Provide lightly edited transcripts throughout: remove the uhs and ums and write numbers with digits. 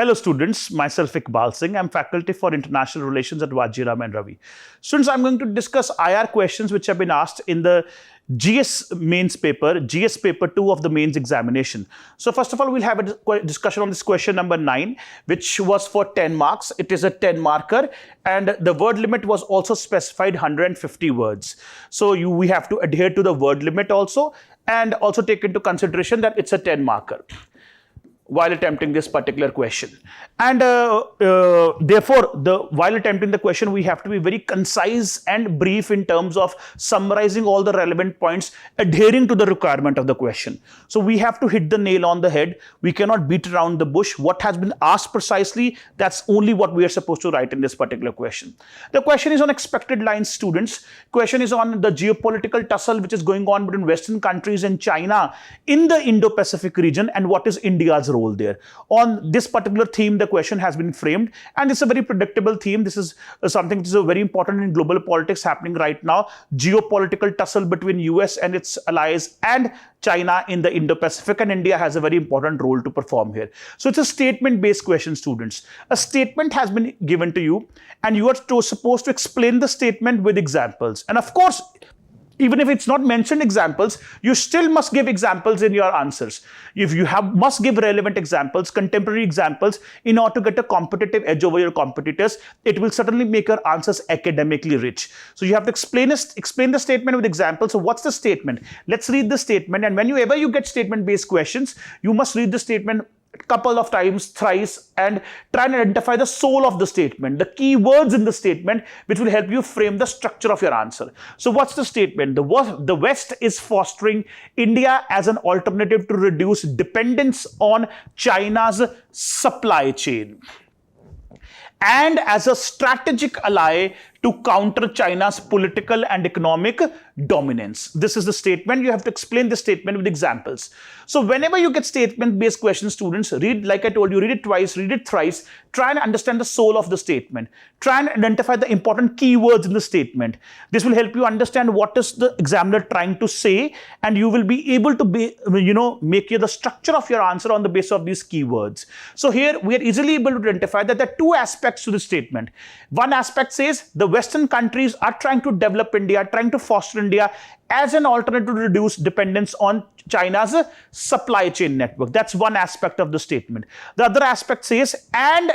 Hello students, myself Iqbal Singh. I'm faculty for International Relations at Vajiram and Ravi. Students, I'm going to discuss IR questions which have been asked in the GS mains paper, GS paper 2 of the mains examination. So first of all, we'll have a discussion on this question number 9, which was for 10 marks. It is a 10 marker and the word limit was also specified 150 words. So we have to adhere to the word limit also, and also take into consideration that it's a 10 marker while attempting this particular question. And therefore, while attempting the question, we have to be very concise and brief in terms of summarizing all the relevant points, adhering to the requirement of the question. So we have to hit the nail on the head. We cannot beat around the bush. What has been asked precisely, that's only what we are supposed to write in this particular question. The question is on expected lines, students. Question is on the geopolitical tussle which is going on between Western countries and China in the Indo-Pacific region, and what is India's role there. On this particular theme, the question has been framed, and it's a very predictable theme. This is something which is very important in global politics happening right now. Geopolitical tussle between US and its allies and China in the Indo-Pacific, and India has a very important role to perform here. So it's a statement-based question, students. A statement has been given to you, and you are supposed to explain the statement with examples. And of course, even if it's not mentioned examples, you still must give examples in your answers. If you must give relevant examples, contemporary examples, in order to get a competitive edge over your competitors, it will certainly make your answers academically rich. So you have to explain the statement with examples. So what's the statement? Let's read the statement, and whenever you get statement-based questions, you must read the statement a couple of times, thrice, and try and identify the soul of the statement, the key words in the statement, which will help you frame the structure of your answer. So what's the statement? The West is fostering India as an alternative to reduce dependence on China's supply chain, and as a strategic ally to counter China's political and economic dominance. This is the statement. You have to explain the statement with examples. So whenever you get statement-based questions, students, read, like I told you, read it twice, read it thrice, try and understand the soul of the statement. Try and identify the important keywords in the statement. This will help you understand what is the examiner trying to say, and you will be able to make the structure of your answer on the basis of these keywords. So here we are easily able to identify that there are two aspects to the statement. One aspect says the Western countries are trying to develop India, trying to foster India as an alternative to reduce dependence on China's supply chain network. That's one aspect of the statement. The other aspect says, and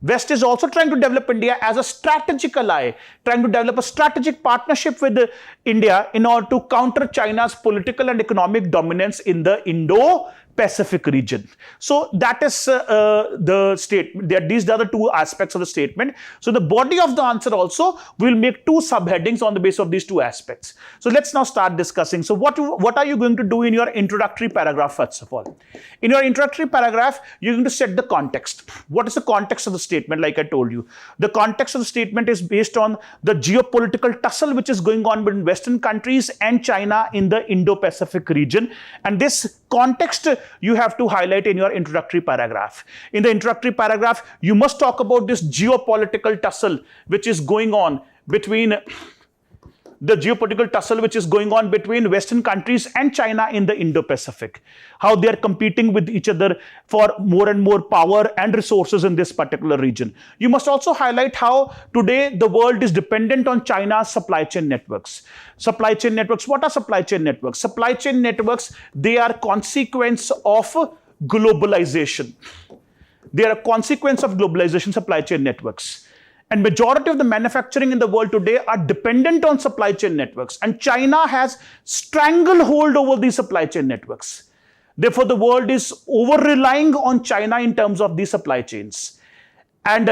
West is also trying to develop India as a strategic ally, trying to develop a strategic partnership with India in order to counter China's political and economic dominance in the Indo-Pacific region. So that is the statement. These are the two aspects of the statement. So the body of the answer also will make two subheadings on the basis of these two aspects. So let's now start discussing. So what are you going to do in your introductory paragraph? First of all, in your introductory paragraph, you're going to set the context. What is the context of the statement? Like I told you, the context of the statement is based on the geopolitical tussle which is going on between Western countries and China in the Indo-Pacific region, and this context you have to highlight in your introductory paragraph. In the introductory paragraph, you must talk about this geopolitical tussle which is going on between Western countries and China in the Indo-Pacific. How they are competing with each other for more and more power and resources in this particular region. You must also highlight how today the world is dependent on China's supply chain networks. Supply chain networks. What are supply chain networks? Supply chain networks, they are consequence of globalization. They are a consequence of globalization, supply chain networks. And majority of the manufacturing in the world today are dependent on supply chain networks. And China has stranglehold over these supply chain networks. Therefore, the world is over-relying on China in terms of these supply chains. And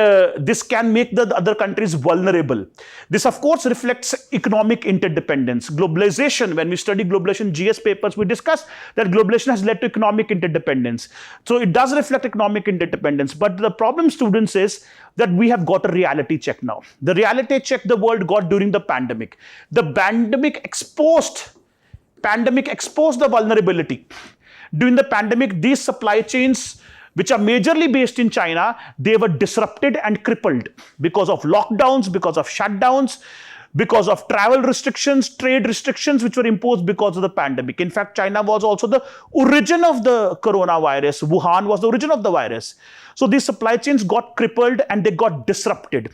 this can make the other countries vulnerable. This, of course, reflects economic interdependence. Globalization, when we study globalization GS papers, we discuss that globalization has led to economic interdependence. So it does reflect economic interdependence. But the problem, students, is that we have got a reality check now. The reality check the world got during the pandemic. The pandemic exposed the vulnerability. During the pandemic, these supply chains, which are majorly based in China, they were disrupted and crippled because of lockdowns, because of shutdowns. because of travel restrictions, trade restrictions, which were imposed because of the pandemic. In fact, China was also the origin of the coronavirus. Wuhan was the origin of the virus. So these supply chains got crippled and they got disrupted,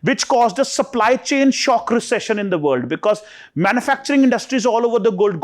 which caused a supply chain shock recession in the world, because manufacturing industries all over the world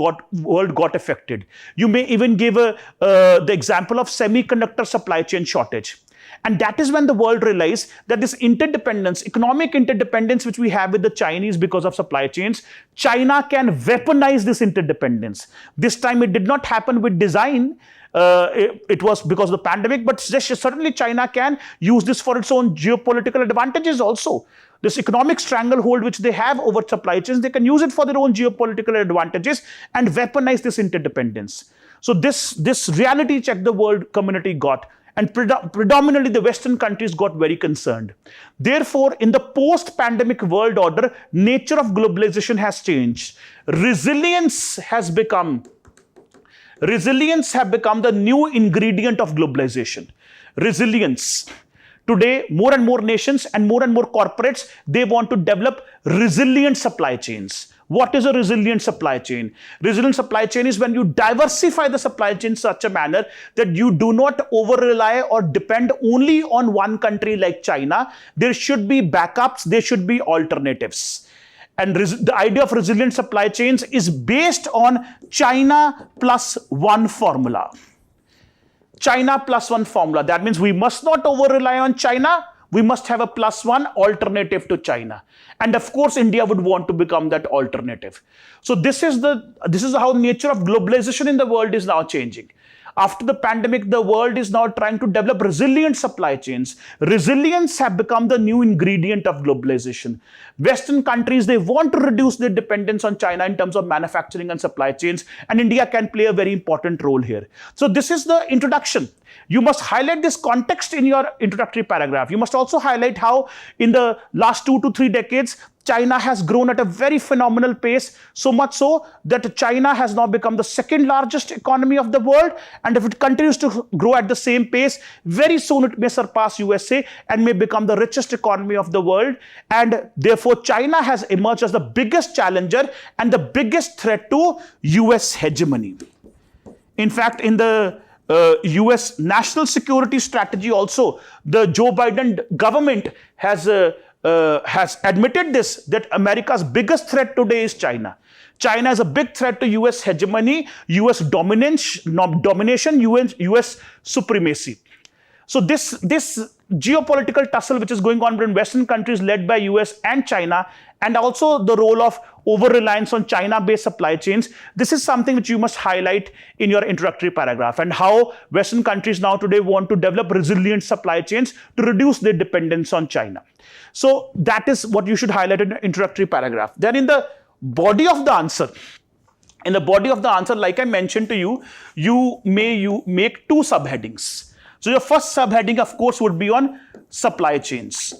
got affected. You may even give the example of semiconductor supply chain shortage. And that is when the world realized that this interdependence, economic interdependence, which we have with the Chinese because of supply chains, China can weaponize this interdependence. This time it did not happen with design. It was because of the pandemic, but certainly China can use this for its own geopolitical advantages also. This economic stranglehold which they have over supply chains, they can use it for their own geopolitical advantages and weaponize this interdependence. So this reality check the world community got, and predominantly the Western countries got very concerned. Therefore, in the post-pandemic world order, nature of globalization has changed. Resilience have become the new ingredient of globalization. Resilience. Today, more and more nations and more corporates, they want to develop resilient supply chains. What is a resilient supply chain? Resilient supply chain is when you diversify the supply chain in such a manner that you do not over-rely or depend only on one country like China. There should be backups, there should be alternatives. And the idea of resilient supply chains is based on China plus one formula. China plus one formula. That means we must not over-rely on China. We must have a plus one alternative to China. And of course, India would want to become that alternative. So this is how the nature of globalization in the world is now changing. After the pandemic, the world is now trying to develop resilient supply chains. Resilience have become the new ingredient of globalization. Western countries, they want to reduce their dependence on China in terms of manufacturing and supply chains, and India can play a very important role here. So this is the introduction. You must highlight this context in your introductory paragraph. You must also highlight how in the last 2 to 3 decades, China has grown at a very phenomenal pace, so much so that China has now become the second largest economy of the world. And if it continues to grow at the same pace, very soon it may surpass USA and may become the richest economy of the world. And therefore, China has emerged as the biggest challenger and the biggest threat to US hegemony. In fact, in the US national security strategy also, the Joe Biden government has admitted this, that America's biggest threat today is China. China is a big threat to US hegemony, US domination, US supremacy. So this geopolitical tussle which is going on between Western countries led by US and China, and also the role of over-reliance on China-based supply chains, this is something which you must highlight in your introductory paragraph, and how Western countries now today want to develop resilient supply chains to reduce their dependence on China. So that is what you should highlight in the introductory paragraph. Then in the body of the answer, like I mentioned to you, you make 2 subheadings. So your first subheading, of course, would be on supply chains.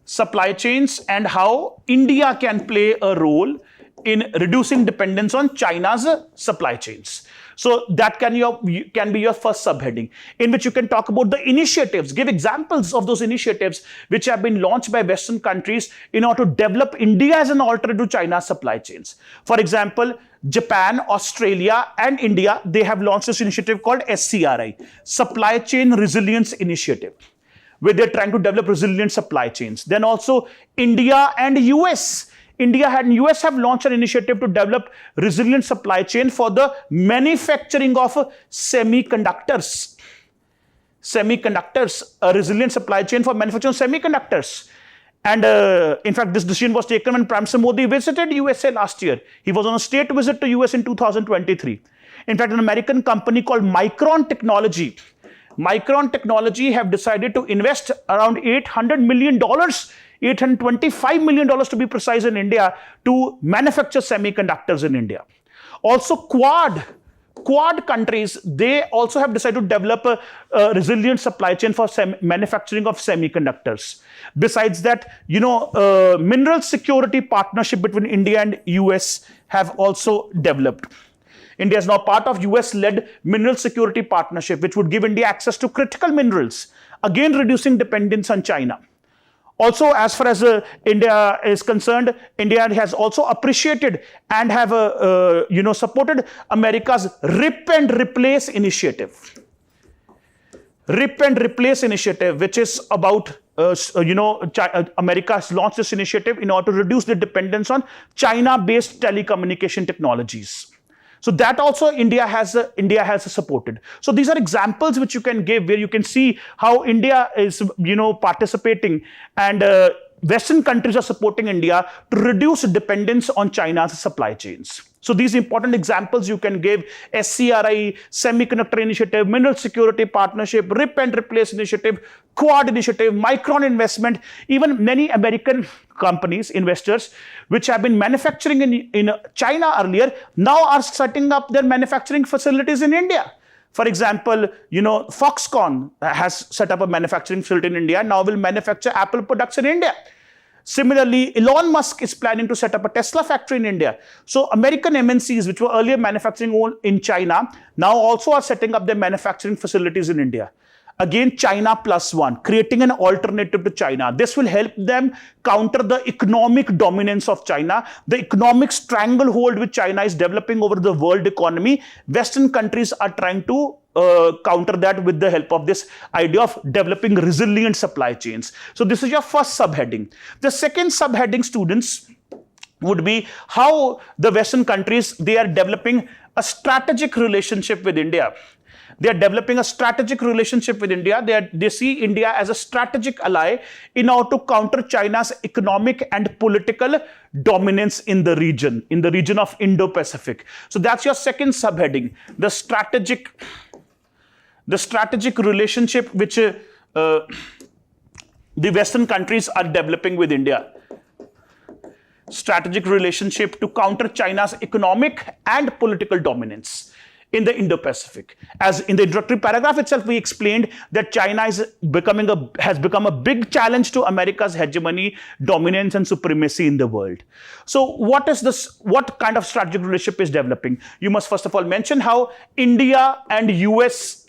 Supply chains and how India can play a role in reducing dependence on China's supply chains. So that can be your first subheading, in which you can talk about the initiatives, give examples of those initiatives which have been launched by Western countries in order to develop India as an alternative to China's supply chains. For example, Japan, Australia, and India, they have launched this initiative called SCRI, Supply Chain Resilience Initiative, where they're trying to develop resilient supply chains. Then also India and US. India and US have launched an initiative to develop resilient supply chain for the manufacturing of semiconductors. A resilient supply chain for manufacturing semiconductors. And in fact, this decision was taken when Prime Minister Modi visited USA last year. He was on a state visit to US in 2023. In fact, an American company called Micron Technology have decided to invest around $800 million, $825 million to be precise, in India to manufacture semiconductors in India. Also, Quad countries, they also have decided to develop a resilient supply chain for manufacturing of semiconductors. Besides that, mineral security partnership between India and US have also developed. India is now part of US-led mineral security partnership, which would give India access to critical minerals, again reducing dependence on China. Also, as far as India is concerned, India has also appreciated and have supported America's Rip and Replace initiative. Rip and Replace initiative, which is about America has launched this initiative in order to reduce the dependence on China-based telecommunication technologies. So that also India has supported. So these are examples which you can give where you can see how India is participating, and Western countries are supporting India to reduce dependence on China's supply chains. So these important examples you can give: SCRI, Semiconductor Initiative, Mineral Security Partnership, Rip and Replace Initiative, Quad Initiative, Micron Investment. Even many American companies, investors, which have been manufacturing in China earlier, now are setting up their manufacturing facilities in India. For example, Foxconn has set up a manufacturing facility in India, now will manufacture Apple products in India. Similarly, Elon Musk is planning to set up a Tesla factory in India. So American MNCs, which were earlier manufacturing in China, now also are setting up their manufacturing facilities in India. Again, China plus one, creating an alternative to China. This will help them counter the economic dominance of China, the economic stranglehold which China is developing over the world economy. Western countries are trying to counter that with the help of this idea of developing resilient supply chains. So this is your first subheading. The second subheading, students, would be how the Western countries, they are developing a strategic relationship with India. They are developing a strategic relationship with India. They see India as a strategic ally in order to counter China's economic and political dominance in the region of Indo-Pacific. So that's your second subheading, the strategic relationship which the Western countries are developing with India. Strategic relationship to counter China's economic and political dominance in the Indo-Pacific. As in the introductory paragraph itself, we explained that China has become a big challenge to America's hegemony, dominance, and supremacy in the world. So what kind of strategic relationship is developing? You must first of all mention how India and US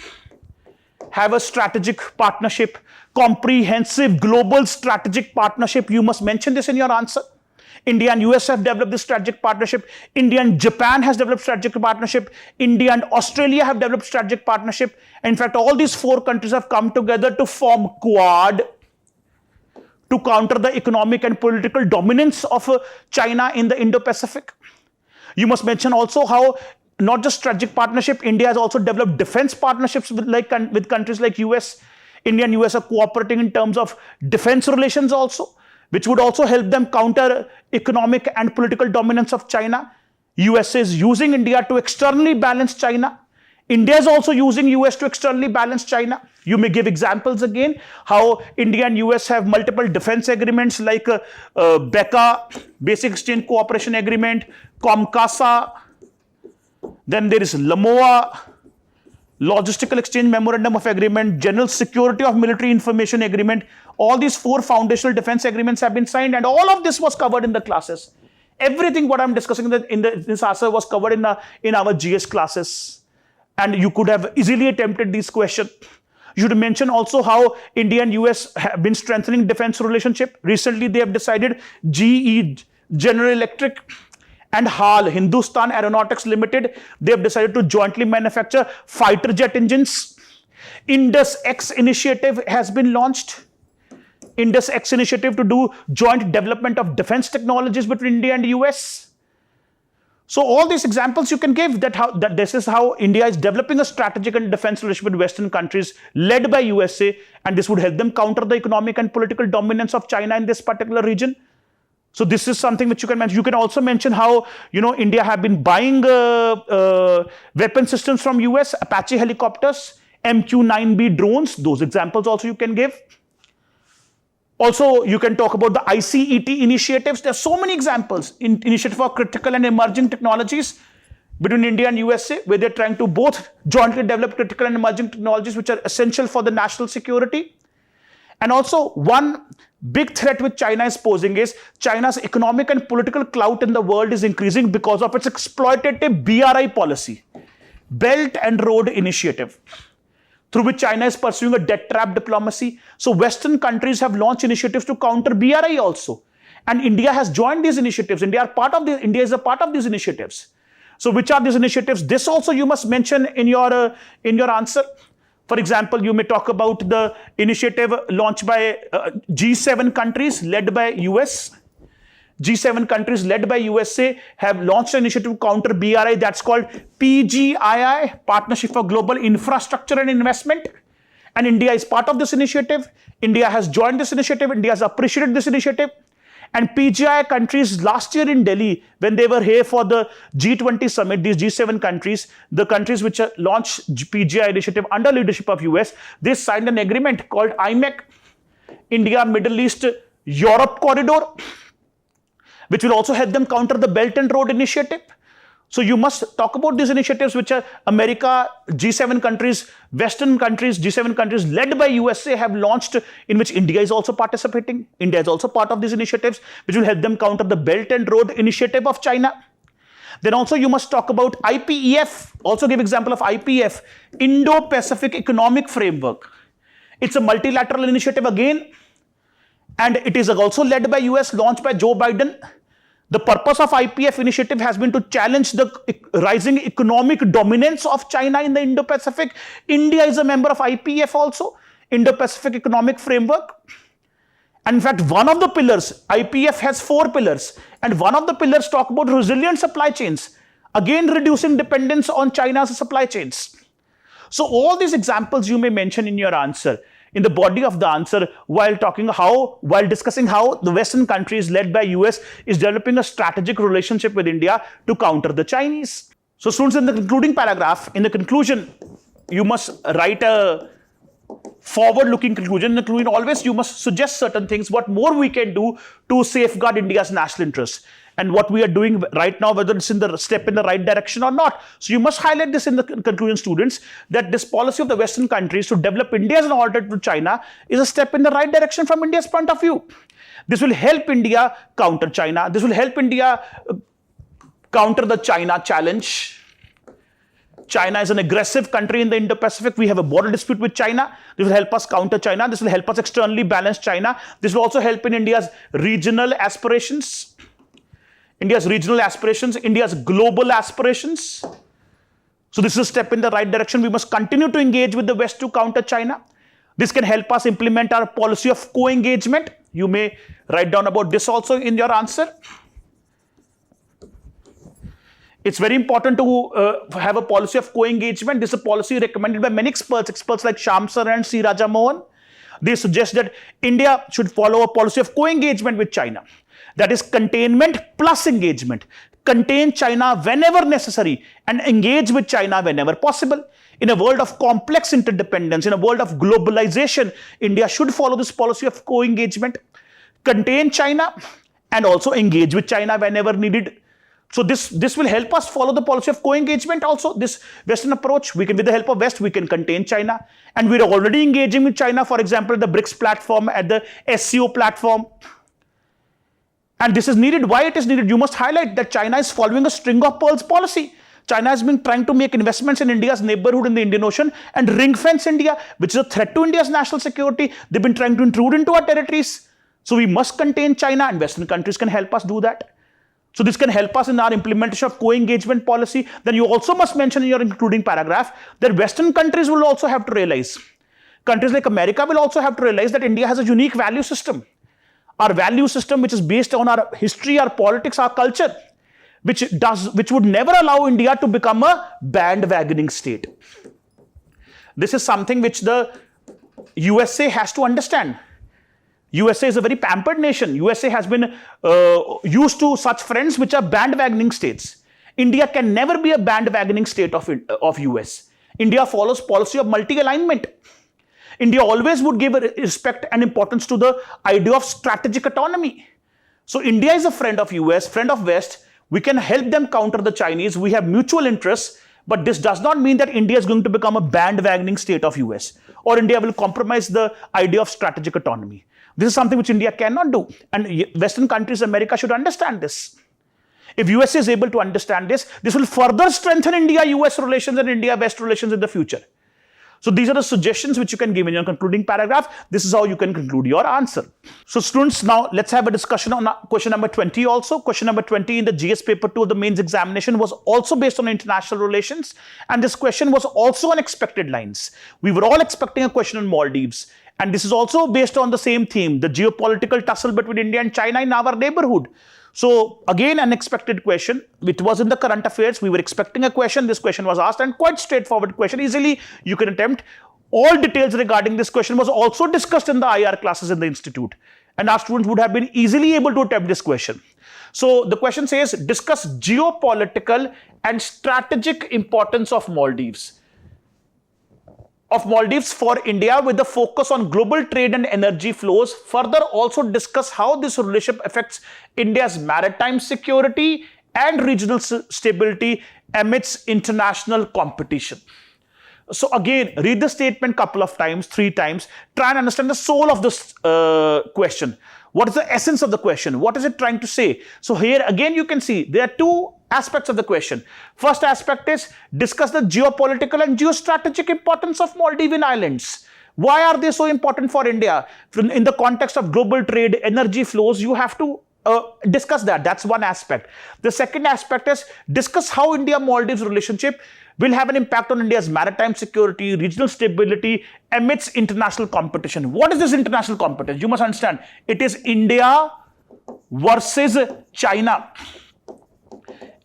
have a strategic partnership, comprehensive global strategic partnership. You must mention this in your answer. India and US have developed this strategic partnership. India and Japan has developed strategic partnership. India and Australia have developed strategic partnership. In fact, all these four countries have come together to form Quad to counter the economic and political dominance of China in the Indo-Pacific. You must mention also how not just strategic partnership, India has also developed defense partnerships with countries like US. India and US are cooperating in terms of defense relations also, which would also help them counter economic and political dominance of China. US is using India to externally balance China. India is also using US to externally balance China. You may give examples again, how India and US have multiple defense agreements like BECA, Basic Exchange Cooperation Agreement, COMCASA, then there is LAMOA, Logistical Exchange Memorandum of Agreement, General Security of Military Information Agreement. All these four foundational defense agreements have been signed, and all of this was covered in the classes. Everything what I'm discussing in this answer was covered in our GS classes, and you could have easily attempted these questions. You should mention also how India and US have been strengthening defense relationship. Recently, they have decided GE, General Electric, and HAL, Hindustan Aeronautics Limited, they have decided to jointly manufacture fighter jet engines. Indus X initiative has been launched. Indus X initiative to do joint development of defense technologies between India and US. So all these examples you can give that this is how India is developing a strategic and defense relationship with Western countries led by USA, and this would help them counter the economic and political dominance of China in this particular region. So this is something which you can mention. You can also mention how India have been buying weapon systems from US, Apache helicopters, MQ-9B drones. Those examples also you can give. Also, you can talk about the ICET initiatives. There are so many examples. Initiative for Critical and Emerging Technologies between India and USA, where they're trying to both jointly develop critical and emerging technologies which are essential for the national security. And also, one big threat which China is posing is China's economic and political clout in the world is increasing because of its exploitative BRI policy, Belt and Road Initiative. through which China is pursuing a debt trap diplomacy. So Western countries have launched initiatives to counter BRI also. And India has joined these initiatives. India is a part of these initiatives. So which are these initiatives? This also you must mention in your answer. For example, you may talk about the initiative launched by G7 countries led by US. G7 countries led by USA have launched an initiative to counter BRI that's called PGII, Partnership for Global Infrastructure and Investment. And India is part of this initiative. India has joined this initiative. India has appreciated this initiative. And PGI countries last year in Delhi, when they were here for the G20 summit, these G7 countries, the countries which launched PGI initiative under leadership of US, they signed an agreement called IMEC, India, Middle East, Europe Corridor, which will also help them counter the Belt and Road Initiative. So you must talk about these initiatives which are America, G7 countries, Western countries, G7 countries led by USA have launched, in which India is also participating. India is also part of these initiatives which will help them counter the Belt and Road Initiative of China. Then also you must talk about IPEF, also give example of IPEF, Indo-Pacific Economic Framework. It's a multilateral initiative again, and it is also led by US, launched by Joe Biden. The purpose of IPF initiative has been to challenge the rising economic dominance of China in the Indo-Pacific. India is a member of IPF also, Indo-Pacific Economic Framework. And in fact, one of the pillars, IPF has 4 pillars, and one of the pillars talk about resilient supply chains, again reducing dependence on China's supply chains. So all these examples you may mention in your answer, in the body of the answer, while discussing how the Western countries led by US is developing a strategic relationship with India to counter the Chinese. So students, in the concluding paragraph, in the conclusion, you must write a forward-looking conclusion. In the conclusion, always you must suggest certain things, what more we can do to safeguard India's national interests, and what we are doing right now, whether it's in the step in the right direction or not. So you must highlight this in the conclusion, students, that this policy of the Western countries to develop India as an alternative to China is a step in the right direction from India's point of view. This will help India counter China. This will help India counter the China challenge. China is an aggressive country in the Indo-Pacific. We have a border dispute with China. This will help us counter China. This will help us externally balance China. This will also help in India's regional aspirations. India's global aspirations. So this is a step in the right direction. We must continue to engage with the West to counter China. This can help us implement our policy of co-engagement. You may write down about this also in your answer. It's very important to have a policy of co-engagement. This is a policy recommended by many experts like Shyam Sir and C. Raja Mohan. They suggest that India should follow a policy of co-engagement with China. That is containment plus engagement. Contain China whenever necessary and engage with China whenever possible. In a world of complex interdependence, in a world of globalization, India should follow this policy of co-engagement. Contain China and also engage with China whenever needed. So this will help us follow the policy of co-engagement also, this Western approach. With the help of West, we can contain China. And we're already engaging with China, for example, at the BRICS platform, at the SCO platform. And this is needed. Why it is needed? You must highlight that China is following a string of pearls policy. China has been trying to make investments in India's neighborhood in the Indian Ocean and ring fence India, which is a threat to India's national security. They've been trying to intrude into our territories. So we must contain China, and Western countries can help us do that. So this can help us in our implementation of co-engagement policy. Then you also must mention in your concluding paragraph that Western countries will also have to realize, countries like America will also have to realize that India has a unique value system. Our value system, which is based on our history, our politics, our culture, which would never allow India to become a bandwagoning state. This is something which the USA has to understand. USA is a very pampered nation. USA has been used to such friends which are bandwagoning states. India can never be a bandwagoning state of US. India follows policy of multi-alignment. India always would give respect and importance to the idea of strategic autonomy. So India is a friend of US, friend of West. We can help them counter the Chinese. We have mutual interests, but this does not mean that India is going to become a bandwagoning state of US, or India will compromise the idea of strategic autonomy. This is something which India cannot do, and Western countries, America, should understand this. If US is able to understand this, this will further strengthen India-US relations and India-West relations in the future. So these are the suggestions which you can give in your concluding paragraph. This is how you can conclude your answer. So students, now let's have a discussion on question number 20 also. Question number 20 in the GS paper 2 of the mains examination was also based on international relations, and this question was also on expected lines. We were all expecting a question on Maldives, and this is also based on the same theme, the geopolitical tussle between India and China in our neighborhood. So again, an expected question. It was in the current affairs. We were expecting a question. This question was asked, and quite straightforward question. Easily you can attempt. All details regarding this question was also discussed in the IR classes in the institute, and our students would have been easily able to attempt this question. So the question says, discuss geopolitical and strategic importance of Maldives for India with the focus on global trade and energy flows. Further, also discuss how this relationship affects India's maritime security and regional stability amidst international competition. So again, read the statement couple of times, 3 times, try and understand the soul of this question. What is the essence of the question? What is it trying to say? So here again you can see there are 2 aspects of the question. First aspect is discuss the geopolitical and geostrategic importance of Maldivian islands. Why are they so important for India? In the context of global trade, energy flows, you have to discuss that. That's one aspect. The second aspect is discuss how India-Maldives relationship will have an impact on India's maritime security, regional stability amidst international competition. What is this international competition? You must understand, it is India versus China.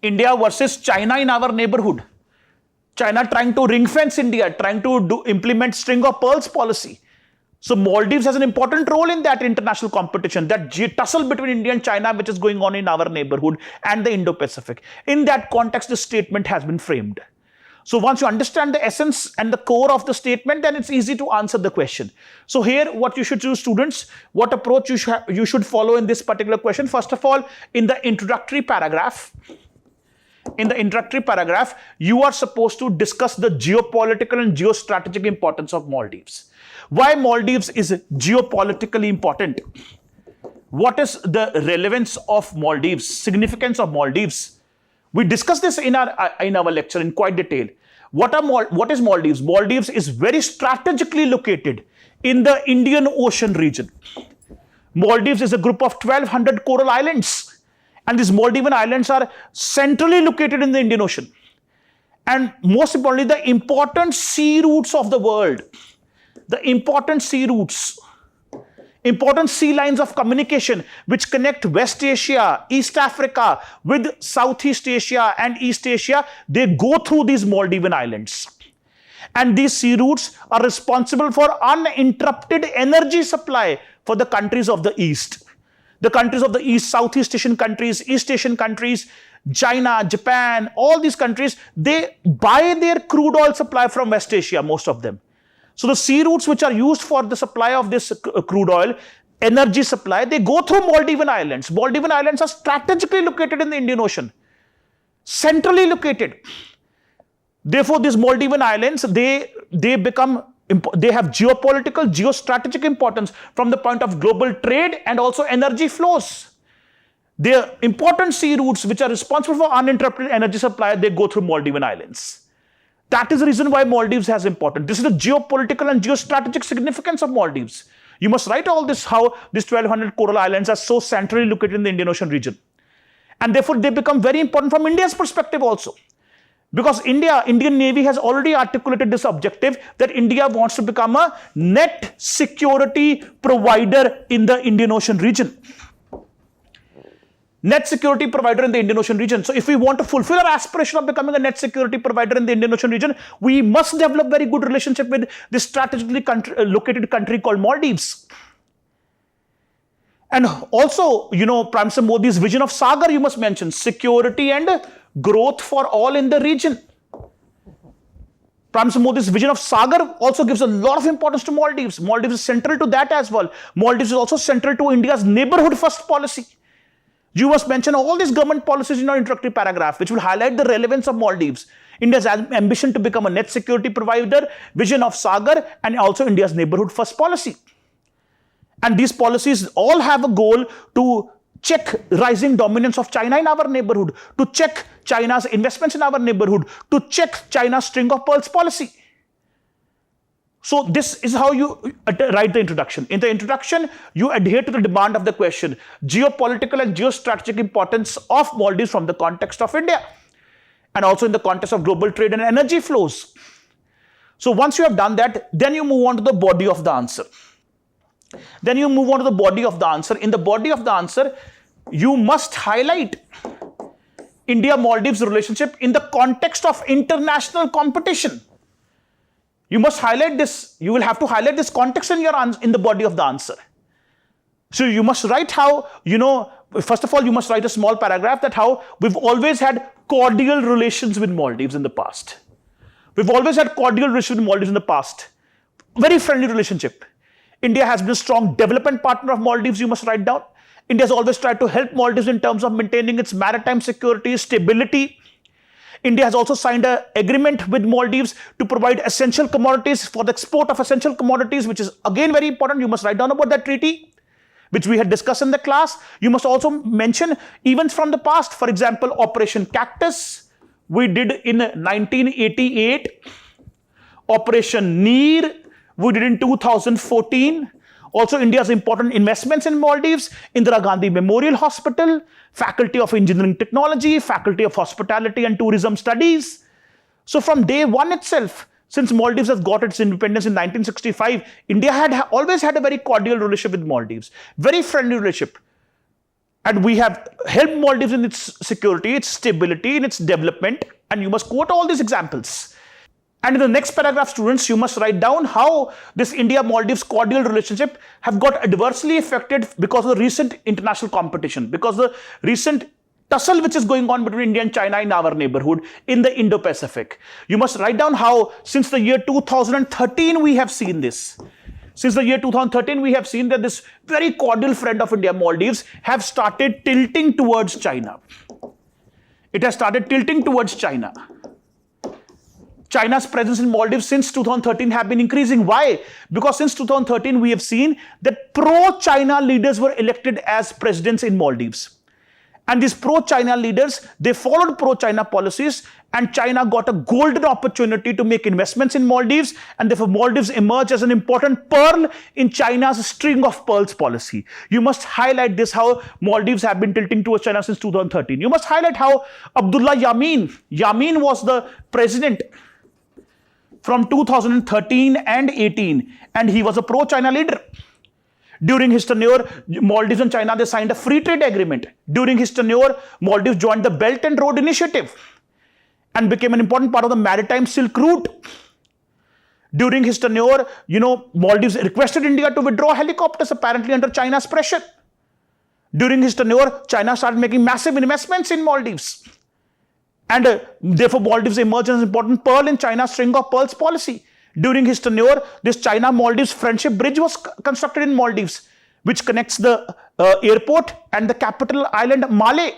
India versus China in our neighborhood. China trying to ring fence India, trying to implement string of pearls policy. So Maldives has an important role in that international competition, that tussle between India and China which is going on in our neighborhood and the Indo-Pacific. In that context, the statement has been framed. So once you understand the essence and the core of the statement, then it's easy to answer the question. So here what you should do, students, what approach you should follow in this particular question. First of all, in the introductory paragraph, you are supposed to discuss the geopolitical and geostrategic importance of Maldives. Why Maldives is geopolitically important? What is the relevance of Maldives, significance of Maldives? We discussed this in our lecture in quite detail. What is Maldives? Maldives is very strategically located in the Indian Ocean region. Maldives is a group of 1,200 coral islands, and these Maldivian islands are centrally located in the Indian Ocean. And most importantly, the important sea routes of the world, important sea lines of communication which connect West Asia, East Africa with Southeast Asia and East Asia, they go through these Maldivian islands. And these sea routes are responsible for uninterrupted energy supply for the countries of the East. The countries of the East, Southeast Asian countries, East Asian countries, China, Japan, all these countries, they buy their crude oil supply from West Asia, most of them. So the sea routes which are used for the supply of this crude oil, energy supply, they go through Maldivian islands. Maldivian islands are strategically located in the Indian Ocean, centrally located. Therefore, these Maldivian islands, they have geopolitical, geostrategic importance from the point of global trade and also energy flows. Their important sea routes which are responsible for uninterrupted energy supply, they go through Maldivian islands. That is the reason why Maldives has importance. This is the geopolitical and geostrategic significance of Maldives. You must write all this, how these 1,200 coral islands are so centrally located in the Indian Ocean region. And therefore, they become very important from India's perspective also. Because Indian Navy has already articulated this objective that India wants to become a net security provider in the Indian Ocean region. Net security provider in the Indian Ocean region. So if we want to fulfill our aspiration of becoming a net security provider in the Indian Ocean region, we must develop very good relationship with this strategically located country called Maldives. And also, Prime Minister Modi's vision of Sagar, you must mention, security and growth for all in the region. Prime Minister Modi's vision of Sagar also gives a lot of importance to Maldives. Maldives is central to that as well. Maldives is also central to India's neighborhood first policy. You must mention all these government policies in your introductory paragraph, which will highlight the relevance of Maldives, India's ambition to become a net security provider, vision of Sagar, and also India's neighborhood first policy. And these policies all have a goal to check rising dominance of China in our neighborhood, to check China's investments in our neighborhood, to check China's string of pearls policy. So this is how you write the introduction. In the introduction, you adhere to the demand of the question, geopolitical and geostrategic importance of Maldives from the context of India, and also in the context of global trade and energy flows. So once you have done that, then you move on to the body of the answer. In the body of the answer, you must highlight India-Maldives relationship in the context of international competition. You must highlight this. You will have to highlight this context in the body of the answer. So you must write how, first of all, you must write a small paragraph that how we've always had cordial relations with Maldives in the past. We've always had cordial relations with Maldives in the past. Very friendly relationship. India has been a strong development partner of Maldives, you must write down. India has always tried to help Maldives in terms of maintaining its maritime security, stability. India has also signed an agreement with Maldives to provide essential commodities for the export of essential commodities, which is again very important. You must write down about that treaty, which we had discussed in the class. You must also mention events from the past. For example, Operation Cactus, we did in 1988. Operation Neer, we did in 2014. Also, India's important investments in Maldives, Indira Gandhi Memorial Hospital, Faculty of Engineering Technology, Faculty of Hospitality and Tourism Studies. So from day one itself, since Maldives has got its independence in 1965, India had always had a very cordial relationship with Maldives, very friendly relationship. And we have helped Maldives in its security, its stability, in its development. And you must quote all these examples. And in the next paragraph, students, you must write down how this India-Maldives cordial relationship have got adversely affected because of the recent international competition, because the recent tussle which is going on between India and China in our neighborhood in the Indo-Pacific. You must write down how since the year 2013 we have seen this. Since the year 2013 we have seen that this very cordial friend of India, Maldives, have started tilting towards China. It has started tilting towards China. China's presence in Maldives since 2013 have been increasing. Why? Because since 2013 we have seen that pro-China leaders were elected as presidents in Maldives. And these pro-China leaders, they followed pro-China policies, and China got a golden opportunity to make investments in Maldives, and therefore Maldives emerged as an important pearl in China's string of pearls policy. You must highlight this, how Maldives have been tilting towards China since 2013. You must highlight how Abdullah Yamin was the president from 2013 and 18, and he was a pro-China leader. During his tenure, Maldives and China, they signed a free trade agreement. During his tenure, Maldives joined the Belt and Road Initiative and became an important part of the maritime Silk Route. During his tenure, Maldives requested India to withdraw helicopters, apparently under China's pressure. During his tenure, China started making massive investments in Maldives. And therefore, Maldives emerged as an important pearl in China's string of pearls policy. During his tenure, this China-Maldives Friendship Bridge was constructed in Maldives, which connects the airport and the capital island Malé.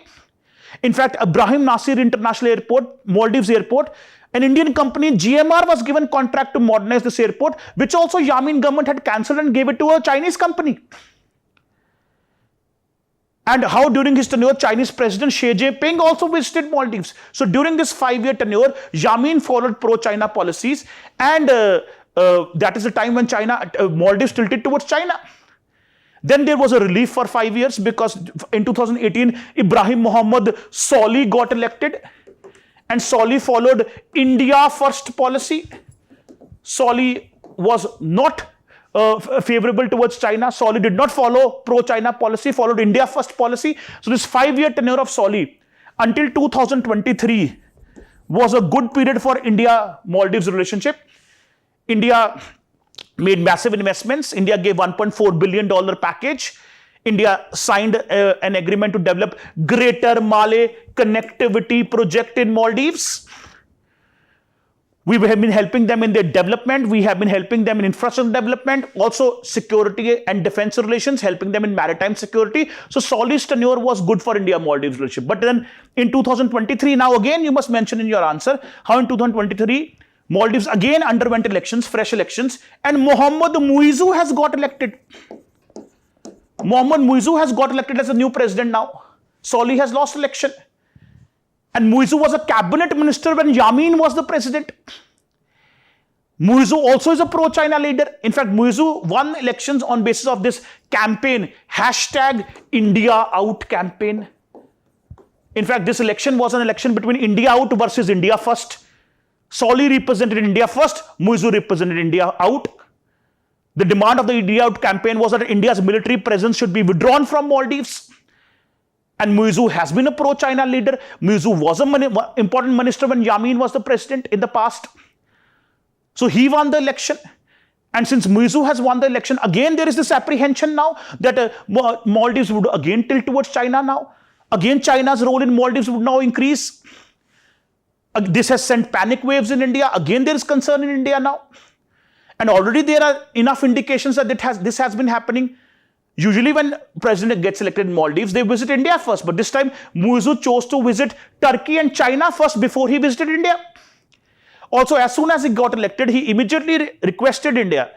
In fact, Ibrahim Nasir International Airport, Maldives Airport, an Indian company, GMR, was given contract to modernize this airport, which also Yamin government had cancelled and gave it to a Chinese company. And how during his tenure, Chinese President Xi Jinping also visited Maldives. So during this 5-year tenure, Yamin followed pro-China policies, and that is the time when Maldives tilted towards China. Then there was a relief for 5 years because in 2018, Ibrahim Mohammed Solih got elected, and Solih followed India First policy. Solih was not favorable towards China. Solih did not follow pro-China policy, followed India First policy. So this 5-year tenure of Solih until 2023 was a good period for India-Maldives relationship. India made massive investments. India gave $1.4 billion package. India signed an agreement to develop Greater Malé Connectivity Project in Maldives. We have been helping them in their development. We have been helping them in infrastructure development, also security and defense relations, helping them in maritime security. So Solih's tenure was good for India-Maldives relationship. But then in 2023, now again you must mention in your answer how in 2023, Maldives again underwent elections, fresh elections, and Mohammed Muizzu has got elected. Mohammed Muizzu has got elected as a new president now. Solih has lost election. And Muizzu was a cabinet minister when Yamin was the president. Muizu also is a pro-China leader. In fact, Muizu won elections on basis of this campaign, #IndiaOut campaign. In fact, this election was an election between India Out versus India First. Solly represented India First, Muizu represented India Out. The demand of the India Out campaign was that India's military presence should be withdrawn from Maldives. And Muizu has been a pro-China leader. Muizu was an important minister when Yamin was the president in the past. So he won the election. And since Muizu has won the election, again there is this apprehension now that Maldives would again tilt towards China now. Again, China's role in Maldives would now increase. This has sent panic waves in India. Again, there is concern in India now. And already there are enough indications that this has been happening. Usually when president gets elected in Maldives, they visit India first. But this time, Muizu chose to visit Turkey and China first before he visited India. Also, as soon as he got elected, he immediately requested India.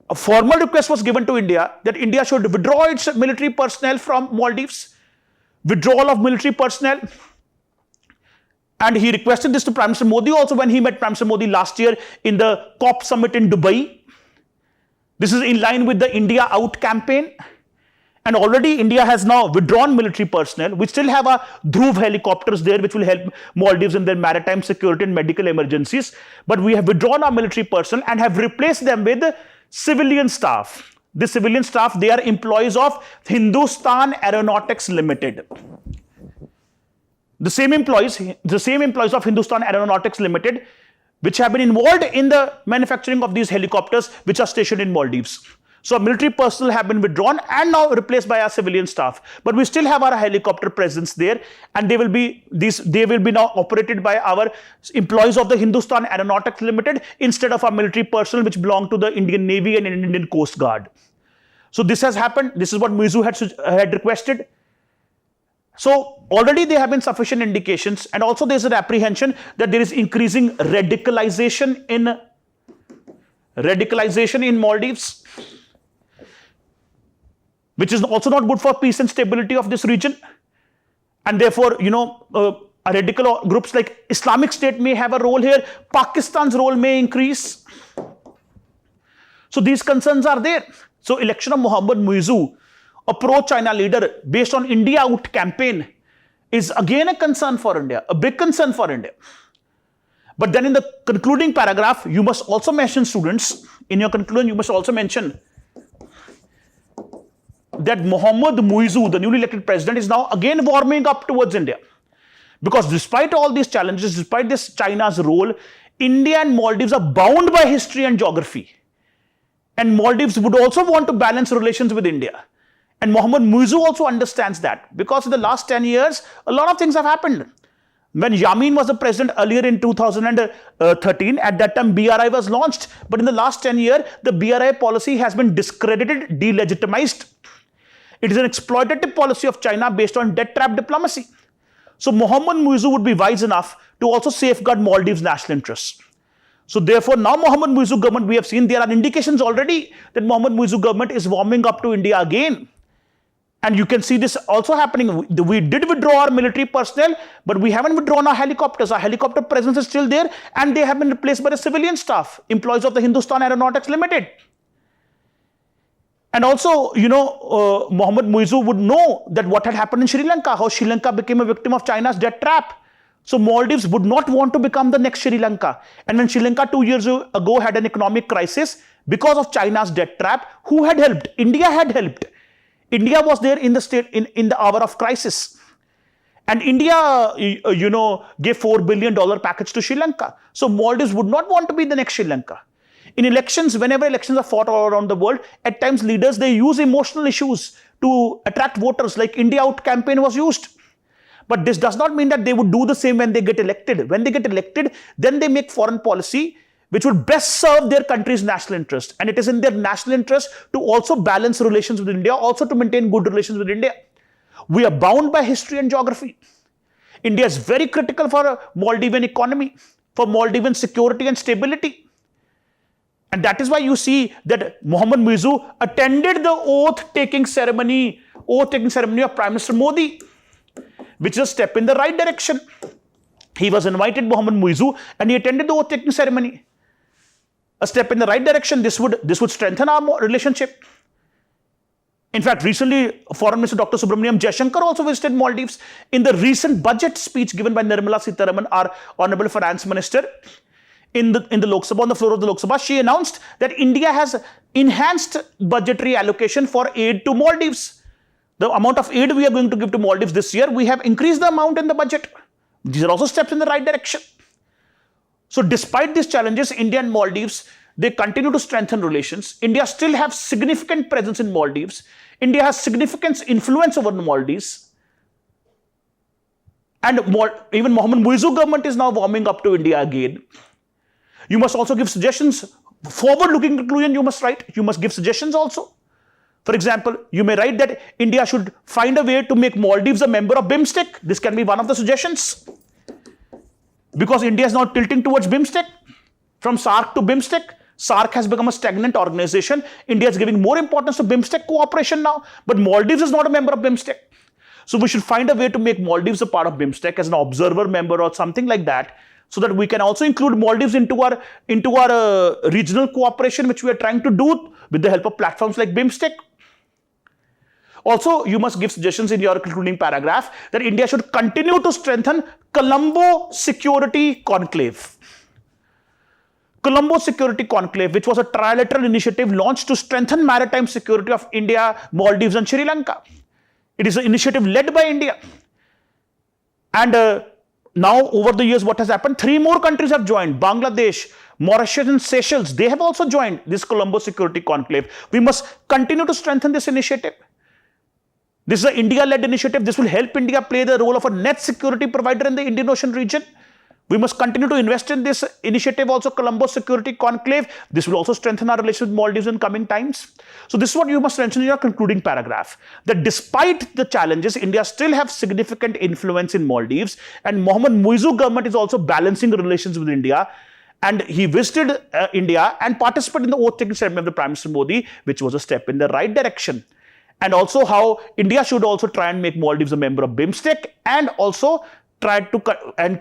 A formal request was given to India that India should withdraw its military personnel from Maldives. Withdrawal of military personnel. And he requested this to Prime Minister Modi also when he met Prime Minister Modi last year in the COP summit in Dubai. This is in line with the India Out campaign. And already India has now withdrawn military personnel. We still have a Dhruv helicopters there which will help Maldives in their maritime security and medical emergencies. But we have withdrawn our military personnel and have replaced them with civilian staff. The civilian staff, they are employees of Hindustan Aeronautics Limited. The same employees of Hindustan Aeronautics Limited, which have been involved in the manufacturing of these helicopters, which are stationed in Maldives. So military personnel have been withdrawn and now replaced by our civilian staff. But we still have our helicopter presence there, and they will be now operated by our employees of the Hindustan Aeronautics Limited instead of our military personnel which belong to the Indian Navy and Indian Coast Guard. So this has happened. This is what Muizu had requested. So already there have been sufficient indications, and also there is an apprehension that there is increasing radicalization in Maldives, which is also not good for peace and stability of this region. And therefore, radical groups like Islamic State may have a role here. Pakistan's role may increase. So these concerns are there. So election of Mohammad Muizu, a pro-China leader based on India Out campaign, is again a concern for India, a big concern for India. But then in the concluding paragraph, you must also mention, students, in your conclusion, you must also mention that Mohammad Muizu, the newly elected president, is now again warming up towards India. Because despite all these challenges, despite this China's role, India and Maldives are bound by history and geography. And Maldives would also want to balance relations with India. And Mohammad Muizu also understands that, because in the last 10 years, a lot of things have happened. When Yamin was the president earlier in 2013, at that time BRI was launched. But in the last 10 years, the BRI policy has been discredited, delegitimized. It is an exploitative policy of China based on debt trap diplomacy. So Mohammad Muizu would be wise enough to also safeguard Maldives' national interests. So therefore, now Mohammad Muizu government, we have seen there are indications already that Mohammad Muizu government is warming up to India again. And you can see this also happening. We did withdraw our military personnel, but we haven't withdrawn our helicopters. Our helicopter presence is still there, and they have been replaced by the civilian staff, employees of the Hindustan Aeronautics Limited. And also, Mohammad Muizu would know that what had happened in Sri Lanka, how Sri Lanka became a victim of China's debt trap. So Maldives would not want to become the next Sri Lanka. And when Sri Lanka 2 years ago had an economic crisis because of China's debt trap, who had helped? India had helped. India was there in the state in the hour of crisis. And India, gave $4 billion package to Sri Lanka. So Maldives would not want to be the next Sri Lanka. In elections, whenever elections are fought all around the world, at times leaders, they use emotional issues to attract voters, like India Out campaign was used. But this does not mean that they would do the same when they get elected. When they get elected, then they make foreign policy which would best serve their country's national interest. And it is in their national interest to also balance relations with India, also to maintain good relations with India. We are bound by history and geography. India is very critical for a Maldivian economy, for Maldivian security and stability. And that is why you see that Mohammad Muizu attended the oath-taking ceremony of Prime Minister Modi, which is a step in the right direction. He was invited, Mohammad Muizu, and he attended the oath-taking ceremony. a step in the right direction. This would strengthen our relationship. In fact, recently, Foreign Minister Dr. Subramaniam Jaishankar also visited Maldives. In the recent budget speech given by Nirmala Sitharaman, our Honorable Finance Minister, in the Lok Sabha, on the floor of the Lok Sabha, she announced that India has enhanced budgetary allocation for aid to Maldives. The amount of aid we are going to give to Maldives this year, we have increased the amount in the budget. These are also steps in the right direction. So despite these challenges, India and Maldives, they continue to strengthen relations. India still has significant presence in Maldives. India has significant influence over the Maldives. And even Mohammed Muizzu government is now warming up to India again. You must also give suggestions. Forward-looking conclusion you must write. You must give suggestions also. For example, you may write that India should find a way to make Maldives a member of BIMSTEC. This can be one of the suggestions. Because India is now tilting towards BIMSTEC. From SAARC to BIMSTEC. SAARC has become a stagnant organization. India is giving more importance to BIMSTEC cooperation now. But Maldives is not a member of BIMSTEC. So we should find a way to make Maldives a part of BIMSTEC as an observer member or something like that, so that we can also include Maldives into our regional cooperation, which we are trying to do with the help of platforms like BIMSTEC. Also, you must give suggestions in your concluding paragraph that India should continue to strengthen Colombo Security Conclave. Colombo Security Conclave, which was a trilateral initiative launched to strengthen maritime security of India, Maldives and Sri Lanka. It is an initiative led by India. And now, over the years, what has happened? 3 more countries have joined. Bangladesh, Mauritius and Seychelles. They have also joined this Colombo Security Conclave. We must continue to strengthen this initiative. This is an India-led initiative. This will help India play the role of a net security provider in the Indian Ocean region. We must continue to invest in this initiative also, Colombo Security Conclave. This will also strengthen our relations with Maldives in coming times. So this is what you must mention in your concluding paragraph. That despite the challenges, India still has significant influence in Maldives, and Mohammed Muizzu government is also balancing relations with India. And he visited India and participated in the oath-taking ceremony of the Prime Minister Modi, which was a step in the right direction. And also how India should also try and make Maldives a member of BIMSTEC, and also try to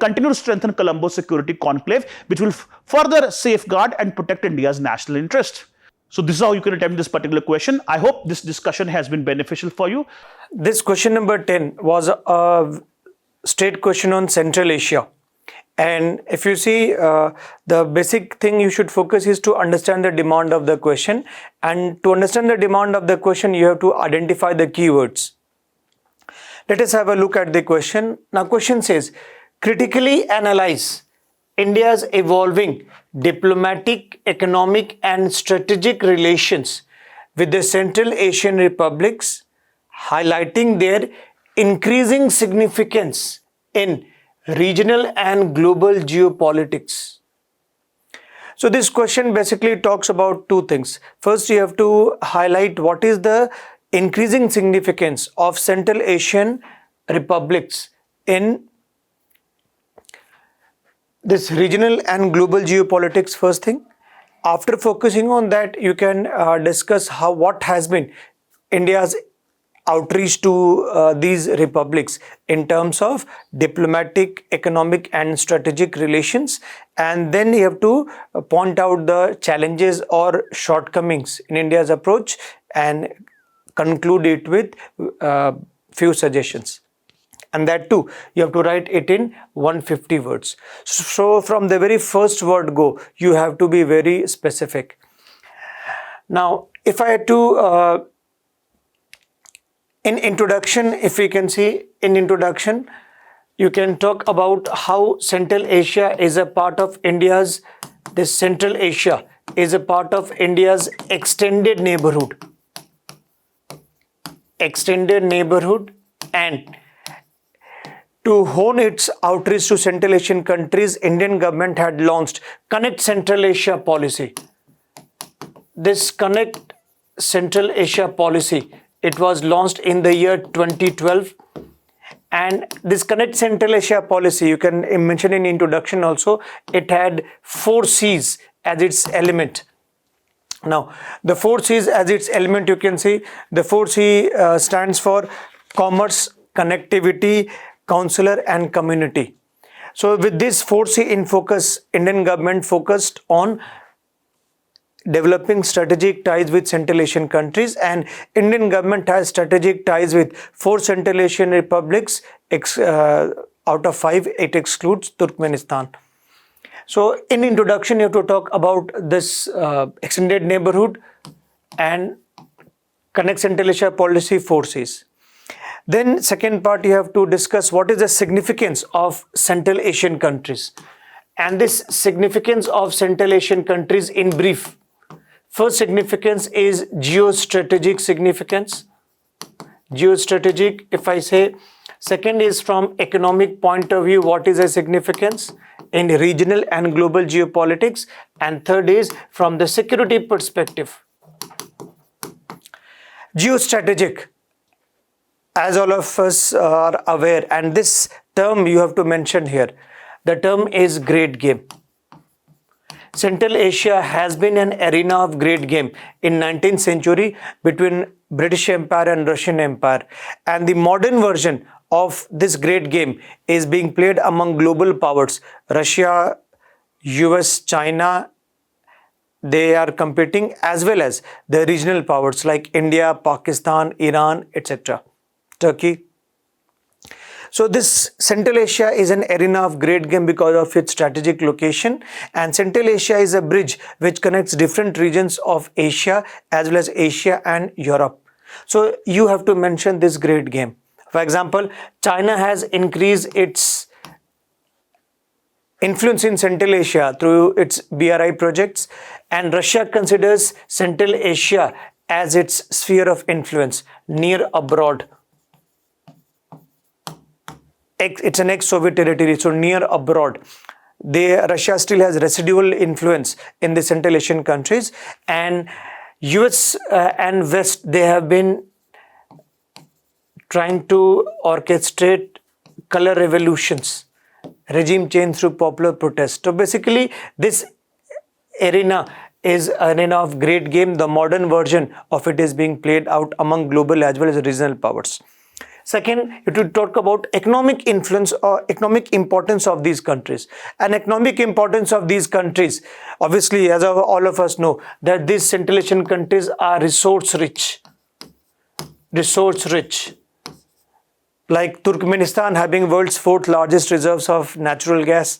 continue to strengthen Colombo Security Conclave, which will further safeguard and protect India's national interest. So this is how you can attempt this particular question. I hope this discussion has been beneficial for you. This question number 10 was a straight question on Central Asia. And if you see, the basic thing you should focus is to understand the demand of the question. And to understand the demand of the question, you have to identify the keywords. Let us have a look at the question. Now, question says, critically analyze India's evolving diplomatic, economic and strategic relations with the Central Asian republics, highlighting their increasing significance in regional and global geopolitics. So this question basically talks about 2 things. First, you have to highlight what is the increasing significance of Central Asian republics in this regional and global geopolitics, first thing. After focusing on that, you can discuss what has been India's outreach to these republics in terms of diplomatic, economic and strategic relations, and then you have to point out the challenges or shortcomings in India's approach and conclude it with few suggestions. And that too, you have to write it in 150 words. So from the very first word go, you have to be very specific. Now, if I had to in introduction, if we can see in introduction, you can talk about how Central Asia is a part of India's, this Central Asia is a part of India's extended neighborhood. Extended neighborhood, and to hone its outreach to Central Asian countries, Indian government had launched Connect Central Asia policy. This Connect Central Asia policy, it was launched in the year 2012, and this Connect Central Asia policy, you can mention in introduction also, it had 4 C's as its element. Now, the 4 C's as its element, you can see the 4 C stands for commerce, connectivity, consular and community. So with this 4 C in focus, Indian government focused on developing strategic ties with Central Asian countries, and Indian government has strategic ties with 4 Central Asian republics. Out of 5, it excludes Turkmenistan. So in introduction, you have to talk about this extended neighborhood and connect Central Asia policy forces. Then second part, you have to discuss what is the significance of Central Asian countries. And this significance of Central Asian countries in brief. First significance is geostrategic significance. Geostrategic, if I say. Second is from economic point of view, what is the significance in regional and global geopolitics. And third is from the security perspective. Geostrategic, as all of us are aware, and this term you have to mention here. The term is great game. Central Asia has been an arena of great game in 19th century between British Empire and Russian Empire. And the modern version of this great game is being played among global powers. Russia, US, China, they are competing, as well as the regional powers like India, Pakistan, Iran, etc. Turkey. So this Central Asia is an arena of great game because of its strategic location, and Central Asia is a bridge which connects different regions of Asia as well as Asia and Europe. So you have to mention this great game. For example, China has increased its influence in Central Asia through its BRI projects, and Russia considers Central Asia as its sphere of influence, near abroad. It's an ex-Soviet territory, so near abroad. Russia still has residual influence in the Central Asian countries, and US and West, they have been trying to orchestrate color revolutions, regime change through popular protest. So basically, this arena is an arena of great game. The modern version of it is being played out among global as well as regional powers. Second, you have to talk about economic influence or economic importance of these countries. And economic importance of these countries, obviously, as all of us know, that these Central Asian countries are resource rich. Resource rich. Like Turkmenistan having world's 4th largest reserves of natural gas.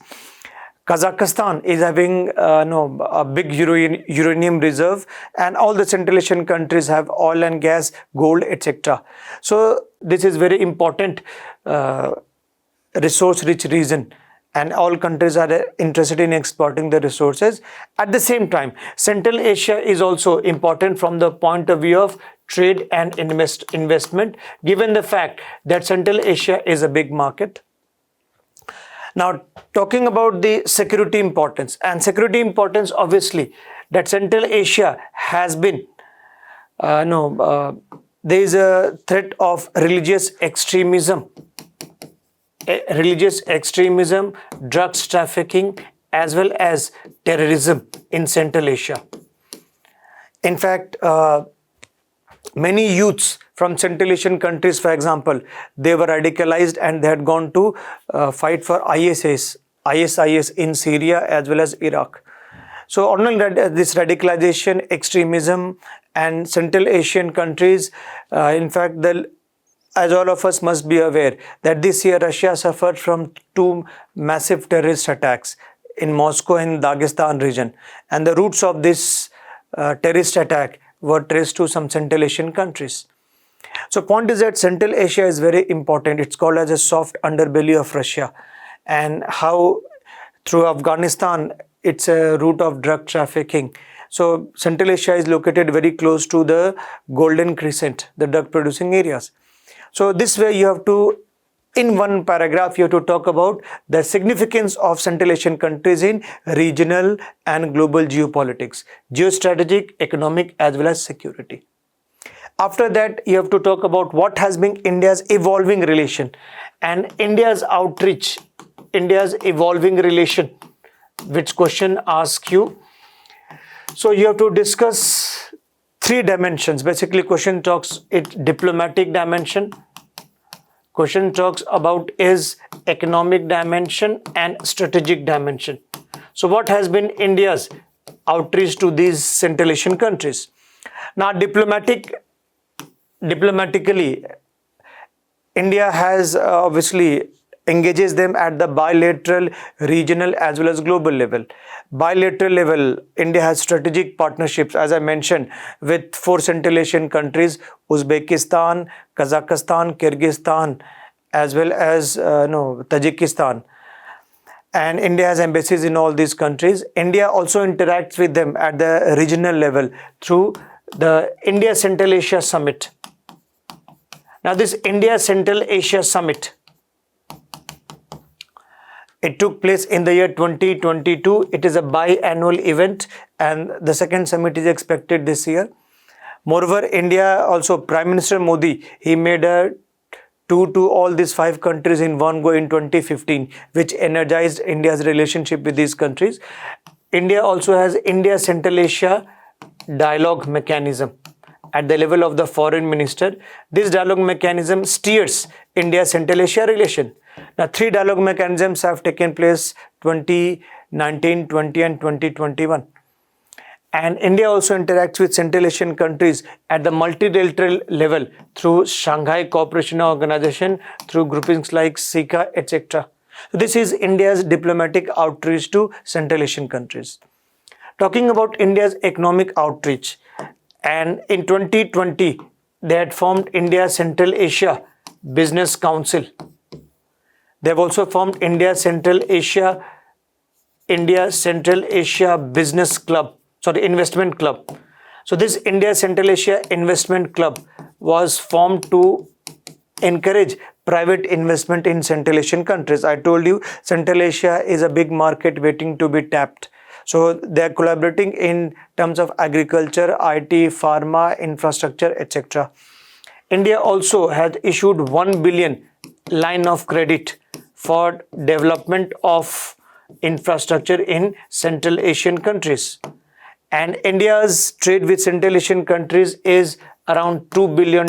Kazakhstan is having a big uranium reserve, and all the Central Asian countries have oil and gas, gold, etc. So this is very important resource-rich region, and all countries are interested in exporting the resources. At the same time, Central Asia is also important from the point of view of trade and investment, given the fact that Central Asia is a big market. Now, talking about the security importance, and security importance, obviously, that Central Asia has been, there is a threat of religious extremism, drugs trafficking, as well as terrorism in Central Asia. In fact, many youths from Central Asian countries, for example, they were radicalized and they had gone to fight for ISIS in Syria as well as Iraq. So not only this radicalization, extremism, and Central Asian countries, in fact, as all of us must be aware, that this year Russia suffered from 2 massive terrorist attacks in Moscow and Dagestan region. And the roots of this terrorist attack were traced to some Central Asian countries. So point is that Central Asia is very important. It's called as a soft underbelly of Russia, and how through Afghanistan it's a route of drug trafficking. So Central Asia is located very close to the Golden Crescent, the drug producing areas. So this way you have to, in one paragraph, you have to talk about the significance of Central Asian countries in regional and global geopolitics, geostrategic, economic, as well as security. After that, you have to talk about what has been India's evolving relation and India's outreach, India's evolving relation, which question asks you. So you have to discuss 3 dimensions. Basically, question talks diplomatic dimension. Question talks about is economic dimension and strategic dimension. So what has been India's outreach to these Central Asian countries. Now, diplomatically, India has obviously engages them at the bilateral, regional as well as global level. Bilateral level, India has strategic partnerships, as I mentioned, with 4 Central Asian countries: Uzbekistan, Kazakhstan, Kyrgyzstan, as well as Tajikistan. And India has embassies in all these countries. India also interacts with them at the regional level through the India Central Asia Summit. Now, this India Central Asia Summit, it took place in the year 2022. It is a biannual event, and the second summit is expected this year. Moreover, India also, Prime Minister Modi, he made a tour to all these 5 countries in one go in 2015, which energized India's relationship with these countries. India also has India Central Asia dialogue mechanism at the level of the foreign minister. This dialogue mechanism steers India Central Asia relation. Now, 3 dialogue mechanisms have taken place: 2019, 20 and 2021. And India also interacts with Central Asian countries at the multilateral level through Shanghai Cooperation Organization, through groupings like SICA, etc. So this is India's diplomatic outreach to Central Asian countries. Talking about India's economic outreach, and in 2020, they had formed India Central Asia Business Council. They have also formed India Central Asia Business Club, Investment Club. So this India Central Asia Investment Club was formed to encourage private investment in Central Asian countries. I told you Central Asia is a big market waiting to be tapped. So they are collaborating in terms of agriculture, IT, pharma, infrastructure, etc. India also has issued 1 billion line of credit for development of infrastructure in Central Asian countries. And India's trade with Central Asian countries is around $2 billion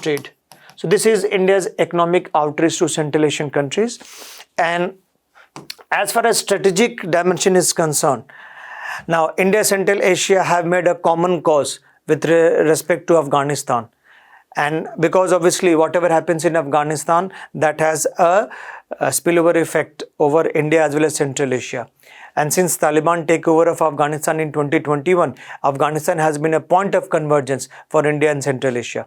trade. So this is India's economic outreach to Central Asian countries. And as far as strategic dimension is concerned, now India Central Asia have made a common cause with respect to Afghanistan. And because obviously whatever happens in Afghanistan, that has a spillover effect over India as well as Central Asia. And since Taliban takeover of Afghanistan in 2021, Afghanistan has been a point of convergence for India and Central Asia.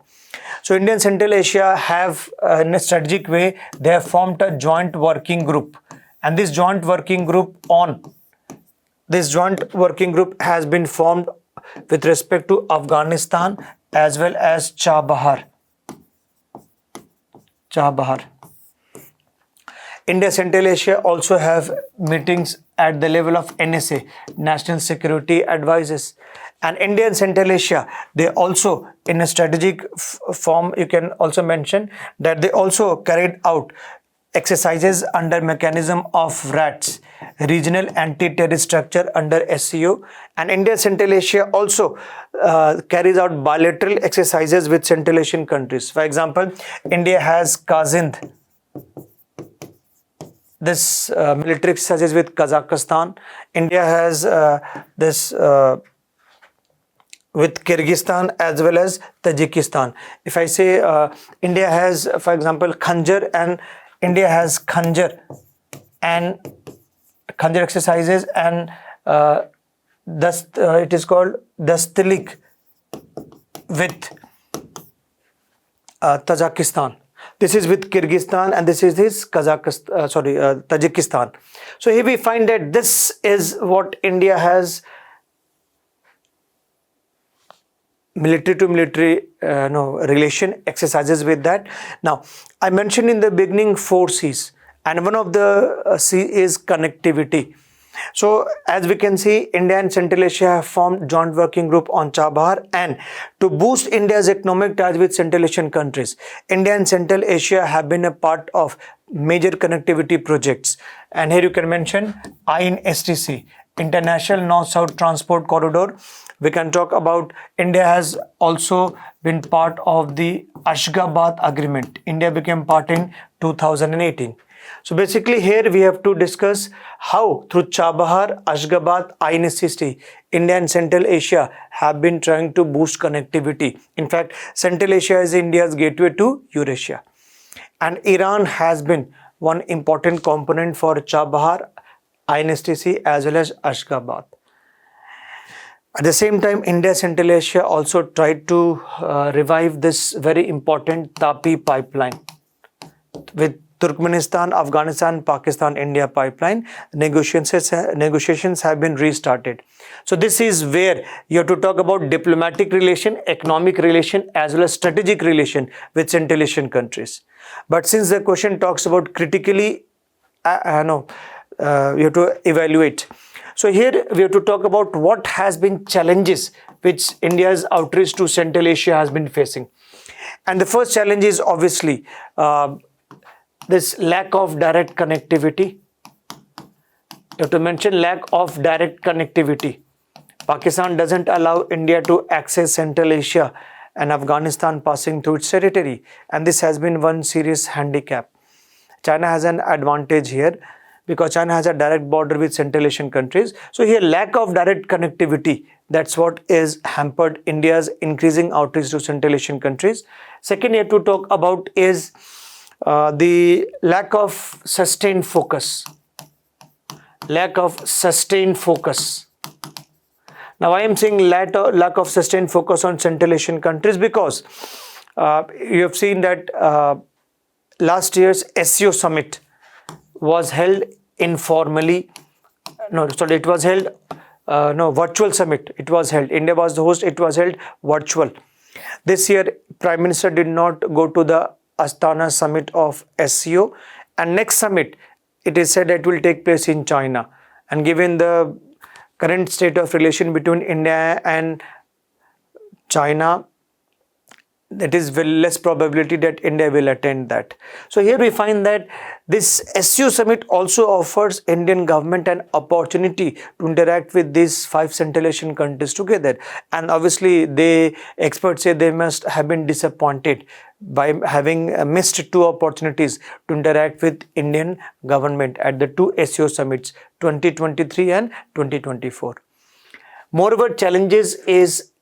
So India and Central Asia have, in a strategic way, they have formed a joint working group. And this joint working group has been formed with respect to Afghanistan as well as Chabahar. India Central Asia also have meetings at the level of NSA, National Security Advisors. And India and Central Asia, they also, in a strategic form, you can also mention that they also carried out exercises under mechanism of RATS, Regional Anti-Terrorist Structure under SCO. And India Central Asia also carries out bilateral exercises with Central Asian countries. For example, India has Kazind. This military exercises with Kazakhstan. India has this with Kyrgyzstan as well as Tajikistan. If I say India has, for example, Khanjar, and India has Khanjar exercises, and it is called Dastalik with Tajikistan. This is with Kyrgyzstan, and this is his Tajikistan. So here we find that this is what India has military to military relation exercises with that. Now, I mentioned in the beginning 4 C's, and one of the C is connectivity. So as we can see, India and Central Asia have formed joint working group on Chabahar, and to boost India's economic ties with Central Asian countries, India and Central Asia have been a part of major connectivity projects. And here you can mention INSTC, International North-South Transport Corridor. We can talk about India has also been part of the Ashgabat Agreement. India became part in 2018. So basically here we have to discuss how through Chabahar, Ashgabat, INSTC, India and Central Asia have been trying to boost connectivity. In fact, Central Asia is India's gateway to Eurasia. And Iran has been one important component for Chabahar, INSTC as well as Ashgabat. At the same time, India Central Asia also tried to revive this very important Tapi pipeline with Turkmenistan, Afghanistan, Pakistan, India pipeline. Negotiations have been restarted. So this is where you have to talk about diplomatic relation, economic relation as well as strategic relation with Central Asian countries. But since the question talks about critically, you have to evaluate. So here we have to talk about what has been challenges which India's outreach to Central Asia has been facing. And the first challenge is obviously this lack of direct connectivity. You have to mention lack of direct connectivity. Pakistan doesn't allow India to access Central Asia and Afghanistan passing through its territory. And this has been one serious handicap. China has an advantage here because China has a direct border with Central Asian countries. So here lack of direct connectivity, that's what is hampered India's increasing outreach to Central Asian countries. Second, you have to talk about is the lack of sustained focus. Lack of sustained focus. Now I am saying lack of sustained focus on Central Asian countries because you have seen that last year's SCO summit was held informally. It was held, virtual summit. It was held. India was the host. It was held virtual. This year, Prime Minister did not go to the Astana summit of SCO, and next summit, it is said it will take place in China. And given the current state of relation between India and China, it is very less probability that India will attend that. So here we find that this SCO summit also offers Indian government an opportunity to interact with these 5 Central Asian countries together. And obviously, experts say they must have been disappointed by having missed 2 opportunities to interact with Indian government at the 2 SCO summits, 2023 and 2024. Moreover, challenges is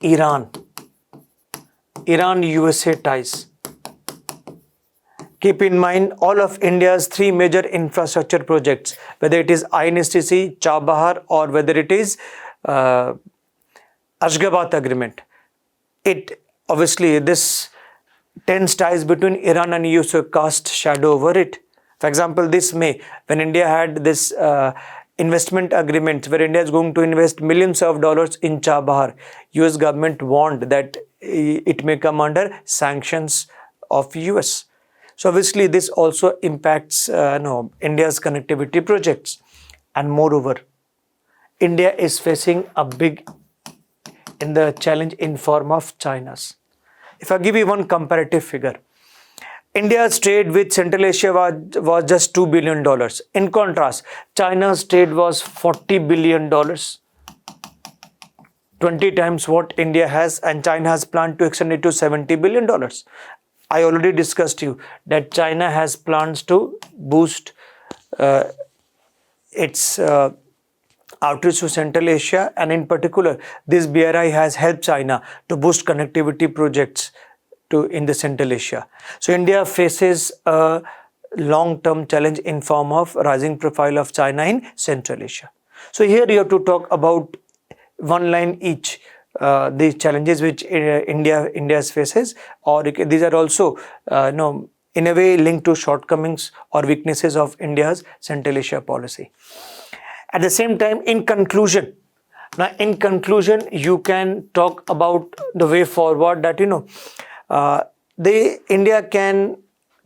Iran-USA ties. Keep in mind all of India's 3 major infrastructure projects, whether it is INSTC, Chabahar, or whether it is Ashgabat agreement. This tense ties between Iran and US cast shadow over it. For example, this May, when India had this investment agreement where India is going to invest millions of dollars in Chabahar, US government warned that it may come under sanctions of US. So obviously this also impacts India's connectivity projects. And moreover, India is facing a big challenge in form of China's. If I give you one comparative figure, India's trade with Central Asia was just $2 billion. In contrast, China's trade was $40 billion. 20 times what India has, and China has planned to extend it to $70 billion. I already discussed you that China has plans to boost its outreach to Central Asia, and in particular, this BRI has helped China to boost connectivity projects in the Central Asia. So India faces a long-term challenge in form of rising profile of China in Central Asia. So here you have to talk about one line each, the challenges which India faces, or these are also in a way linked to shortcomings or weaknesses of India's Central Asia policy. At the same time, in conclusion, you can talk about the way forward that India can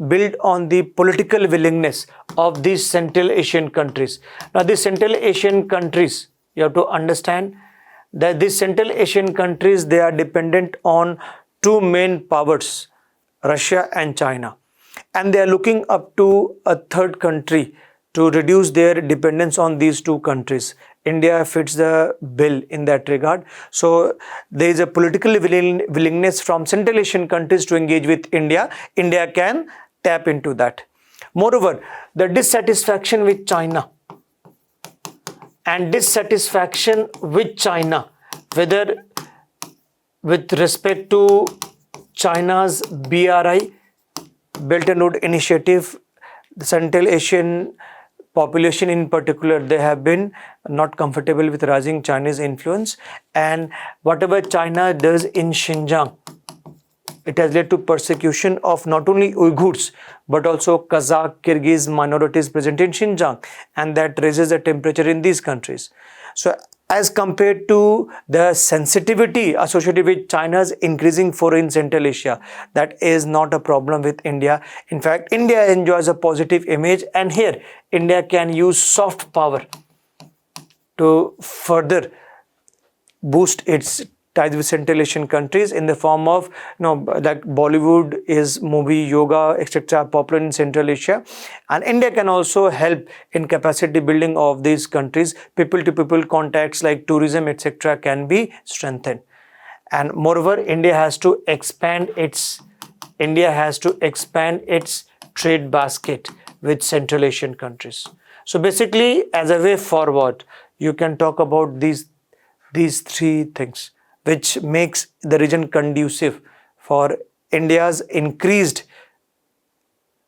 build on the political willingness of these Central Asian countries. Now, these Central Asian countries, you have to understand that these Central Asian countries, they are dependent on 2 main powers, Russia and China. And they are looking up to a 3rd country to reduce their dependence on these 2 countries. India fits the bill in that regard. So there is a political willingness from Central Asian countries to engage with India. India can tap into that. Moreover, the dissatisfaction with China and dissatisfaction with China, whether with respect to China's BRI, Belt and Road Initiative, the Central Asian population in particular, they have been not comfortable with rising Chinese influence, and whatever China does in Xinjiang, it has led to persecution of not only Uyghurs but also Kazakh, Kyrgyz minorities present in Xinjiang, and that raises the temperature in these countries. So as compared to the sensitivity associated with China's increasing foray in Central Asia, that is not a problem with India. In fact, India enjoys a positive image, and here India can use soft power to further boost its ties with Central Asian countries in the form of, like Bollywood is movie, yoga, etc. popular in Central Asia, and India can also help in capacity building of these countries. People to people contacts like tourism, etc. can be strengthened, and moreover, India has to expand its trade basket with Central Asian countries. So basically, as a way forward, you can talk about these three things, which makes the region conducive for India's increased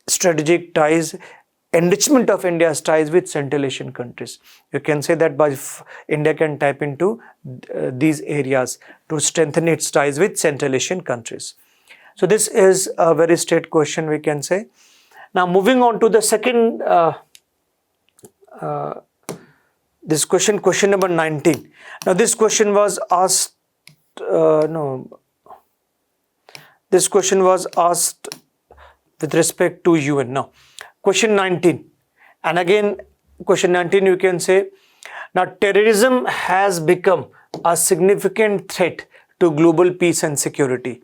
strategic ties, enrichment of India's ties with Central Asian countries. You can say that India can tap into these areas to strengthen its ties with Central Asian countries. So this is a very straight question, we can say. Now moving on to the second this question number 19. Now this question was asked this question was asked with respect to UN. Now, question 19, and again, question 19, you can say, now terrorism has become a significant threat to global peace and security.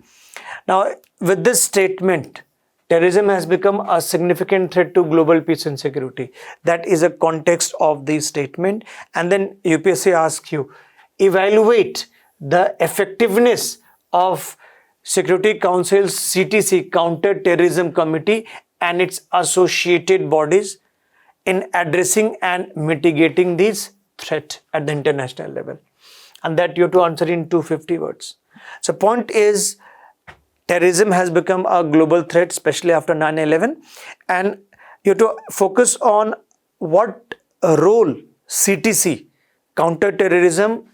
Now, with this statement, terrorism has become a significant threat to global peace and security. That is a context of the statement, and then UPSC asks you, evaluate the effectiveness of Security Council's CTC, Counter-Terrorism Committee, and its associated bodies in addressing and mitigating these threats at the international level. And that you have to answer in 250 words. So point is, terrorism has become a global threat, especially after 9/11, and you have to focus on what role CTC, Counter-Terrorism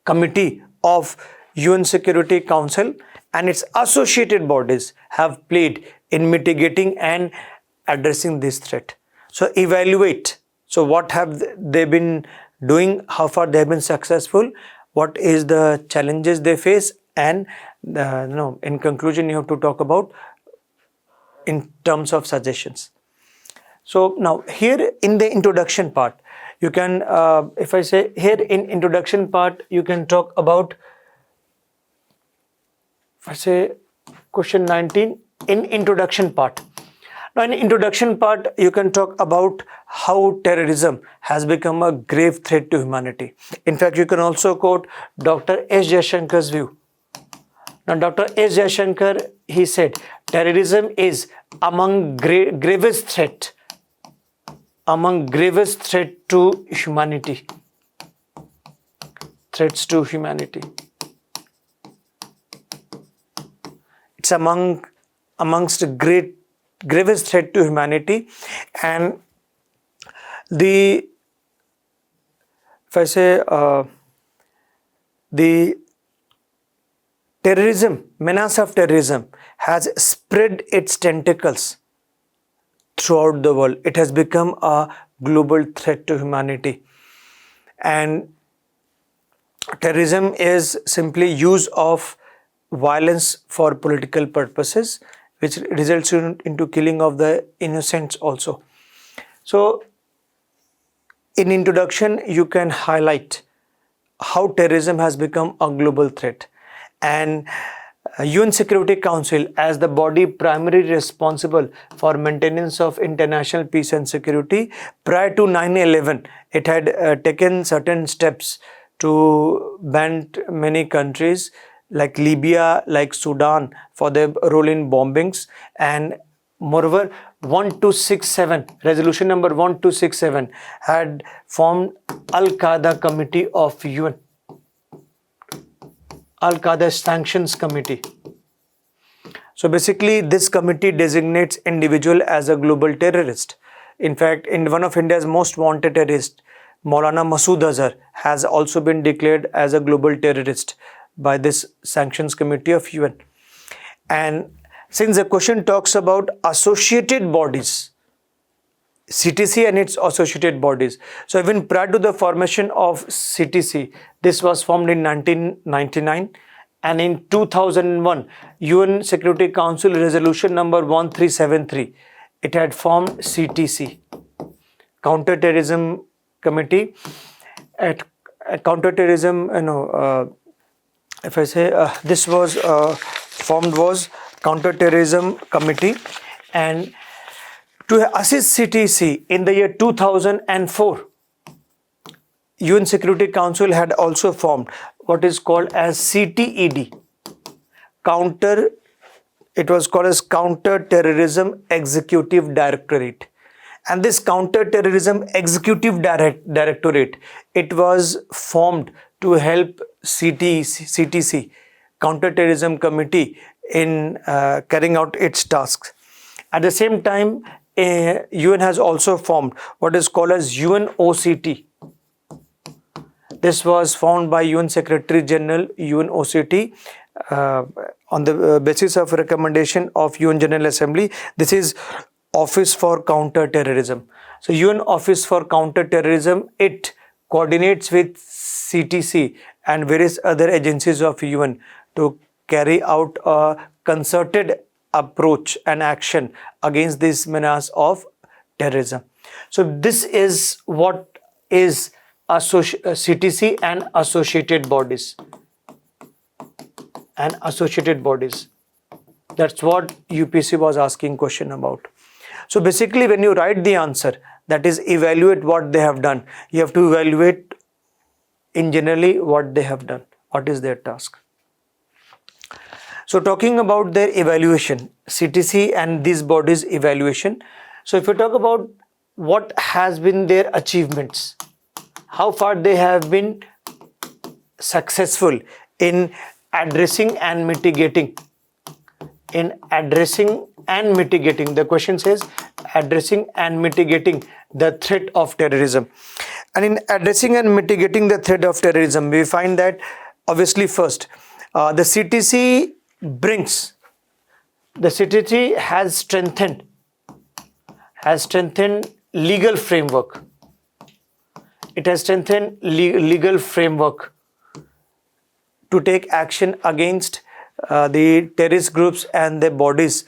Committee of UN Security Council and its associated bodies have played in mitigating and addressing this threat. So evaluate. So what have they been doing? How far they have been successful? What is the challenges they face? And in conclusion, you have to talk about in terms of suggestions. So now here in the introduction part, you can, if I say here in introduction part, you can talk about, if I say question 19 in introduction part. Now in introduction part, you can talk about how terrorism has become a grave threat to humanity. In fact, you can also quote Dr. S. Jayashankar's view. Now Dr. S. Jayashankar, he said, terrorism is among gravest threat to humanity. Threats to humanity. It's amongst gravest threat to humanity, and the menace of terrorism has spread its tentacles throughout the world. It has become a global threat to humanity, and terrorism is simply use of violence for political purposes, which results into killing of the innocents also. So in introduction, you can highlight how terrorism has become a global threat, and UN Security Council, as the body primarily responsible for maintenance of international peace and security, prior to 9/11, it had taken certain steps to ban many countries like Libya, like Sudan, for their role in bombings. And moreover, 1267, resolution number 1267 had formed Al-Qaeda Committee of UN, Al-Qaeda Sanctions Committee. So basically this committee designates individual as a global terrorist. In fact, in one of India's most wanted terrorists, Maulana Masood Azhar, has also been declared as a global terrorist by this Sanctions Committee of UN. And since the question talks about associated bodies, CTC and its associated bodies. So even prior to the formation of CTC, this was formed in 1999, and in 2001, UN Security Council Resolution number 1373, it had formed CTC, Counter-Terrorism Committee. At counter-terrorism, if I say this was formed was Counter-Terrorism Committee, and to assist CTC in the year 2004, UN Security Council had also formed what is called as CTED, it was called as Counter-Terrorism Executive Directorate. And this Counter-Terrorism Executive Directorate, it was formed to help CTC, Counter-Terrorism Committee, in carrying out its tasks. At the same time, UN has also formed what is called as UNOCT. This was formed by UN Secretary General, UNOCT, on the basis of recommendation of UN General Assembly. This is Office for Counter-Terrorism. So UN Office for Counter-Terrorism, it coordinates with CTC and various other agencies of UN to carry out a concerted approach and action against this menace of terrorism. So this is what is CTC and associated bodies. That's what UPSC was asking question about. So basically, when you write the answer, that is evaluate what they have done, you have to evaluate in generally what they have done, what is their task. So talking about their evaluation, CTC and these bodies evaluation. So if you talk about what has been their achievements, how far they have been successful in addressing and mitigating. The question says addressing and mitigating the threat of terrorism. And in addressing and mitigating the threat of terrorism, we find that obviously first, the CTC has strengthened legal framework. It has strengthened legal framework to take action against the terrorist groups and their bodies.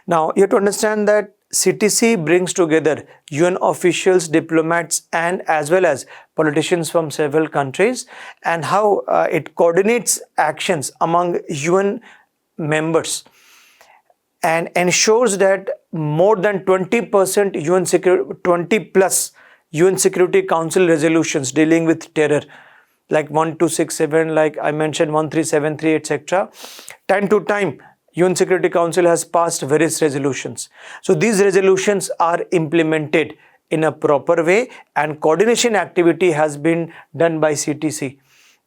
Now, you have to understand that CTC brings together UN officials, diplomats, and as well as politicians from several countries, and how it coordinates actions among UN members and ensures that more than 20% 20 plus UN Security Council resolutions dealing with terror, like 1267, like I mentioned 1373, etc. Time to time, UN Security Council has passed various resolutions. So these resolutions are implemented in a proper way, and coordination activity has been done by CTC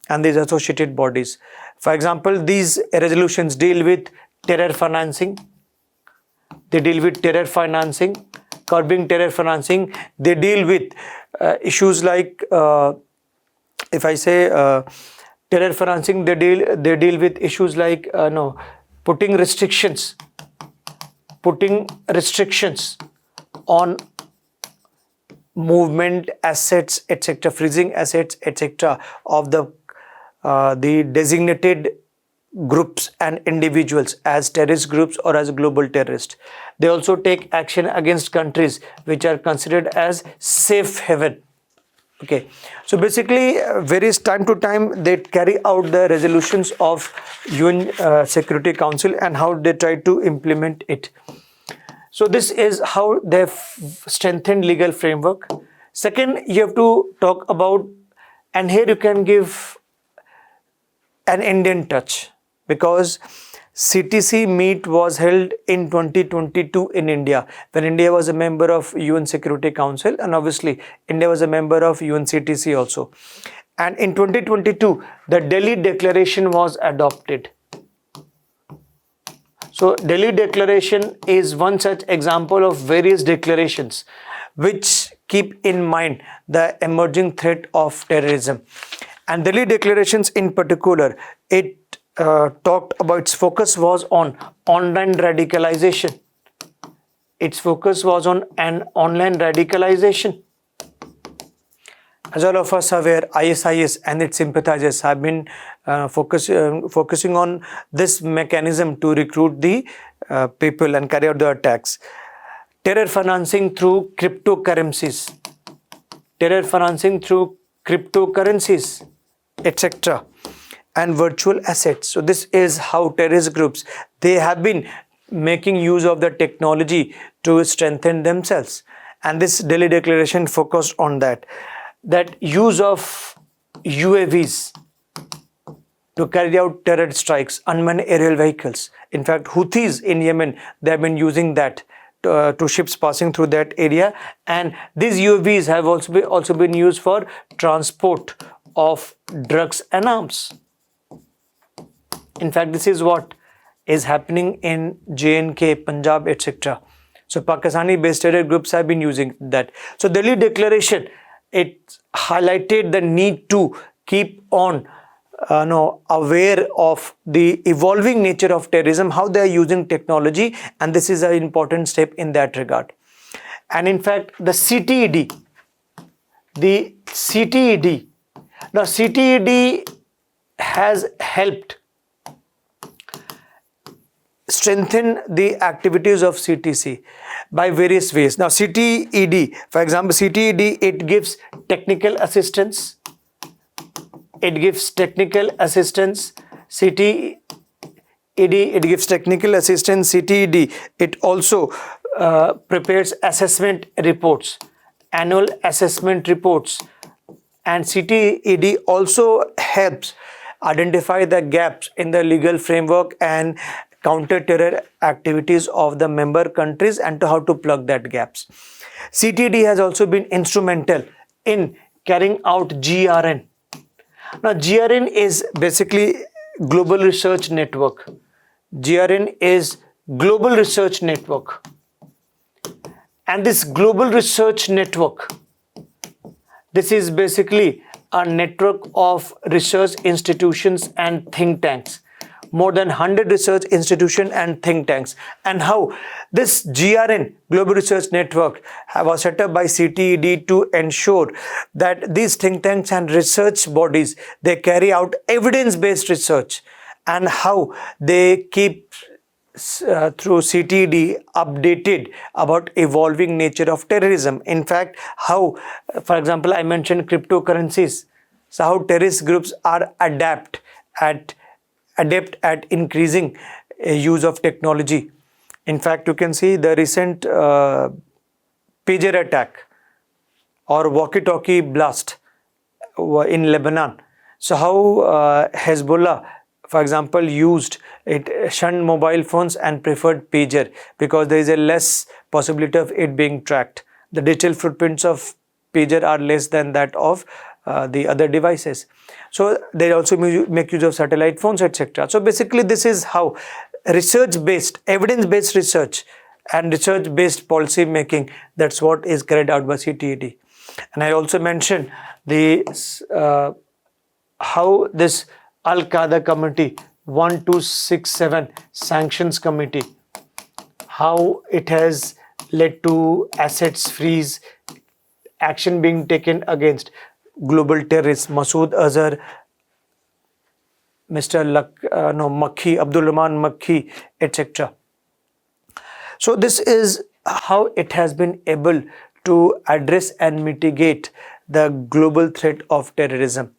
and these associated bodies. For example, these resolutions deal with terror financing. They deal with terror financing, curbing terror financing. They deal with issues like, if I say terror financing, they deal with issues like putting restrictions on movement, assets, etc., freezing assets, etc., of the designated groups and individuals as terrorist groups or as global terrorists. They also take action against countries which are considered as safe haven. Okay, so basically various time to time they carry out the resolutions of UN Security Council and how they try to implement it. So this is how they've strengthened legal framework. Second, you have to talk about, and here you can give an Indian touch, because CTC meet was held in 2022 in India, when India was a member of UN Security Council, and obviously India was a member of UNCTC also. And in 2022, the Delhi Declaration was adopted. So Delhi Declaration is one such example of various declarations which keep in mind the emerging threat of terrorism. And Delhi Declarations in particular, it talked about, its focus was on online radicalization. Its focus was on an online radicalization. As all of us are aware, ISIS and its sympathizers have been focusing on this mechanism to recruit the people and carry out the attacks. Terror financing through cryptocurrencies. Terror financing through cryptocurrencies, etc. and virtual assets. So this is how terrorist groups, they have been making use of the technology to strengthen themselves. And this Delhi Declaration focused on that use of UAVs to carry out terror strikes, unmanned aerial vehicles. In fact, Houthis in Yemen, they have been using that to ships passing through that area. And these UAVs have also been used for transport of drugs and arms. In fact, this is what is happening in J&K, Punjab, etc. So Pakistani-based terror groups have been using that. So Delhi Declaration, it highlighted the need to keep on aware of the evolving nature of terrorism, how they are using technology, and this is an important step in that regard. And in fact, the CTED, now CTED has helped strengthen the activities of CTC by various ways. Now CTED, for example, CTED, it gives technical assistance. It gives technical assistance. CTED, it gives technical assistance. CTED, it also prepares assessment reports, annual assessment reports. And CTED also helps identify the gaps in the legal framework and counter-terror activities of the member countries and to how to plug that gaps. CTED has also been instrumental in carrying out GRN. Now, GRN is basically Global Research Network. GRN is Global Research Network. And this Global Research Network, this is basically a network of research institutions and think tanks. More than 100 research institutions and think tanks. And how this GRN, Global Research Network, was set up by CTED to ensure that these think tanks and research bodies, they carry out evidence-based research, and how they keep through CTED updated about evolving nature of terrorism. In fact, how, for example, I mentioned cryptocurrencies. So how terrorist groups are adept at increasing use of technology. In fact, you can see the recent pager attack or walkie-talkie blast in Lebanon. So how Hezbollah, for example, shunned mobile phones and preferred pager because there is a less possibility of it being tracked. The digital footprints of pager are less than that of the other devices. So they also make use of satellite phones, etc. So basically, this is how research-based, evidence-based research and research-based policy making, that's what is carried out by CTED. And I also mentioned how this Al-Qaeda Committee 1267 Sanctions Committee, how it has led to assets freeze, action being taken against global terrorists, Masood Azhar, Mr. Makki, Abdul Rahman Makki, etc. So this is how it has been able to address and mitigate the global threat of terrorism.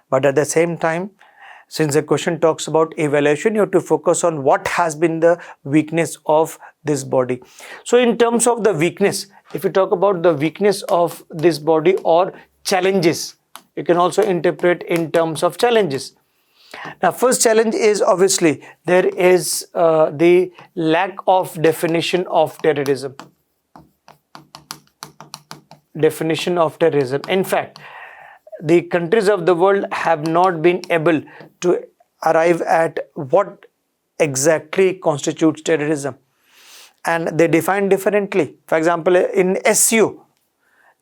But at the same time, since the question talks about evaluation, you have to focus on what has been the weakness of this body. So in terms of the weakness, if you talk about the weakness of this body or challenges, you can also interpret in terms of challenges. Now, first challenge is obviously there is the lack of definition of terrorism. Definition of terrorism. In fact, the countries of the world have not been able to arrive at what exactly constitutes terrorism, and they define differently. For example, in SCO,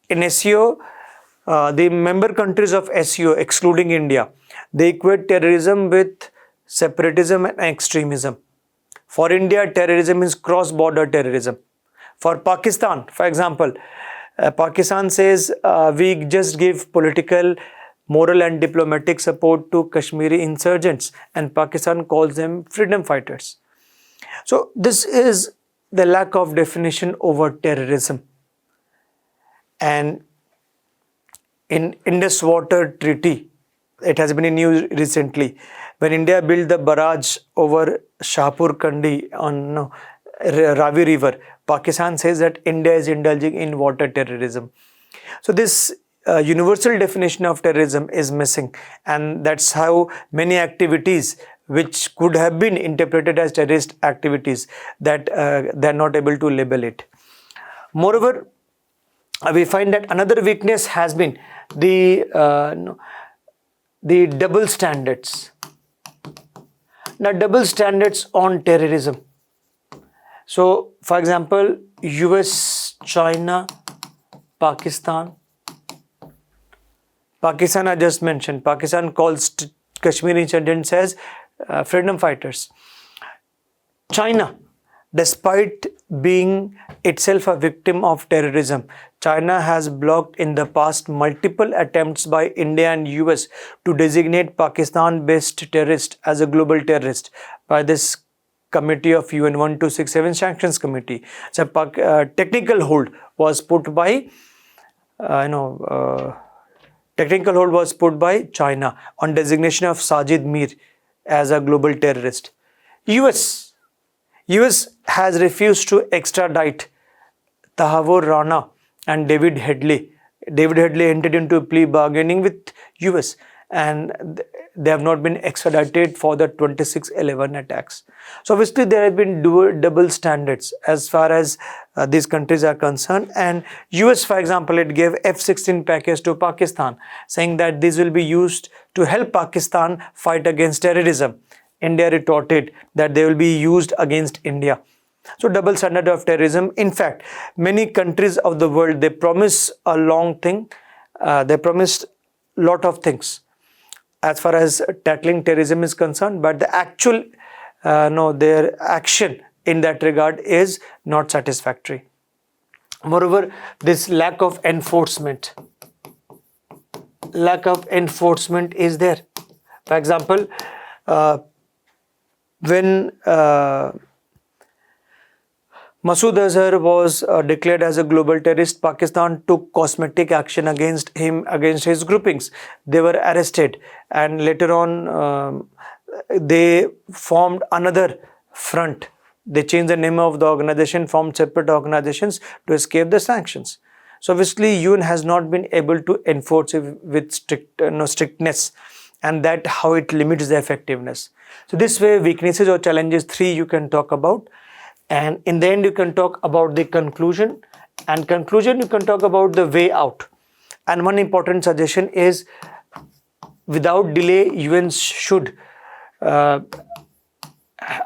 the member countries of SCO, excluding India, they equate terrorism with separatism and extremism. For India, terrorism is cross-border terrorism. For Pakistan, for example, Pakistan says we just give political, moral and diplomatic support to Kashmiri insurgents, and Pakistan calls them freedom fighters. So this is the lack of definition over terrorism. And in Indus Water Treaty, it has been in news recently, when India built the barrage over Shahpur Kandi on Ravi River, Pakistan says that India is indulging in water terrorism. So this universal definition of terrorism is missing, and that's how many activities which could have been interpreted as terrorist activities, that they're not able to label it. Moreover, we find that another weakness has been the double standards. Now, double standards on terrorism. So, for example, US, China, Pakistan. Pakistan I just mentioned. Pakistan calls Kashmiri insurgents as freedom fighters. China, despite being itself a victim of terrorism, China has blocked in the past multiple attempts by India and US to designate Pakistan-based terrorist as a global terrorist by this committee of UN 1267 Sanctions Committee. So, technical hold was put by China on designation of Sajid Mir as a global terrorist. US has refused to extradite Tahavur Rana and David Headley. David Headley entered into plea bargaining with US, and they have not been extradited for the 26/11 attacks. So obviously there have been double standards as far as these countries are concerned. And US, for example, it gave F-16 package to Pakistan, saying that these will be used to help Pakistan fight against terrorism. India retorted that they will be used against India. So double standard of terrorism. In fact, many countries of the world, they promise a long thing. They promised a lot of things as far as tackling terrorism is concerned, but the actual their action in that regard is not satisfactory. Moreover, this lack of enforcement is there. For example, when Masood Azhar was declared as a global terrorist, Pakistan took cosmetic action against him, against his groupings. They were arrested, and later on they formed another front. They changed the name of the organization, formed separate organizations to escape the sanctions. So obviously UN has not been able to enforce it with strictness, and that how it limits the effectiveness. So this way, weaknesses or challenges 3 you can talk about. And in the end, you can talk about the conclusion. And conclusion, you can talk about the way out. And one important suggestion is, without delay, UN should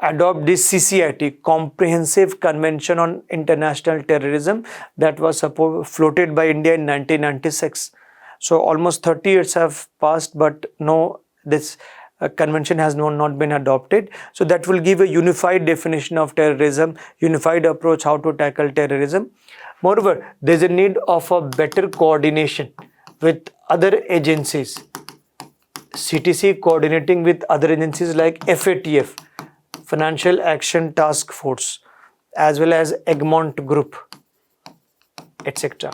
adopt this CCIT, Comprehensive Convention on International Terrorism, that was floated by India in 1996. So almost 30 years have passed, but no, this convention has not been adopted. So that will give a unified definition of terrorism, unified approach how to tackle terrorism. Moreover, there is a need of a better coordination with other agencies. CTC coordinating with other agencies like FATF, Financial Action Task Force, as well as Egmont Group, etc.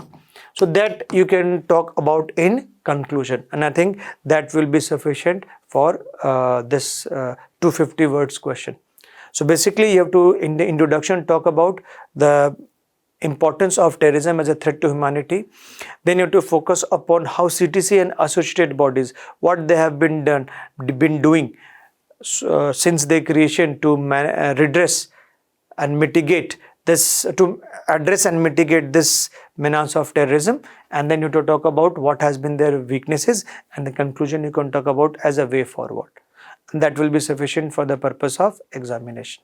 So that you can talk about in conclusion, and I think that will be sufficient for this 250 words question. So basically you have to, in the introduction, talk about the importance of terrorism as a threat to humanity. Then you have to focus upon how CTC and associated bodies, what they have been doing since their creation to redress and mitigate this, to address and mitigate this menace of terrorism. And then you have to talk about what has been their weaknesses, and the conclusion you can talk about as a way forward. And that will be sufficient for the purpose of examination.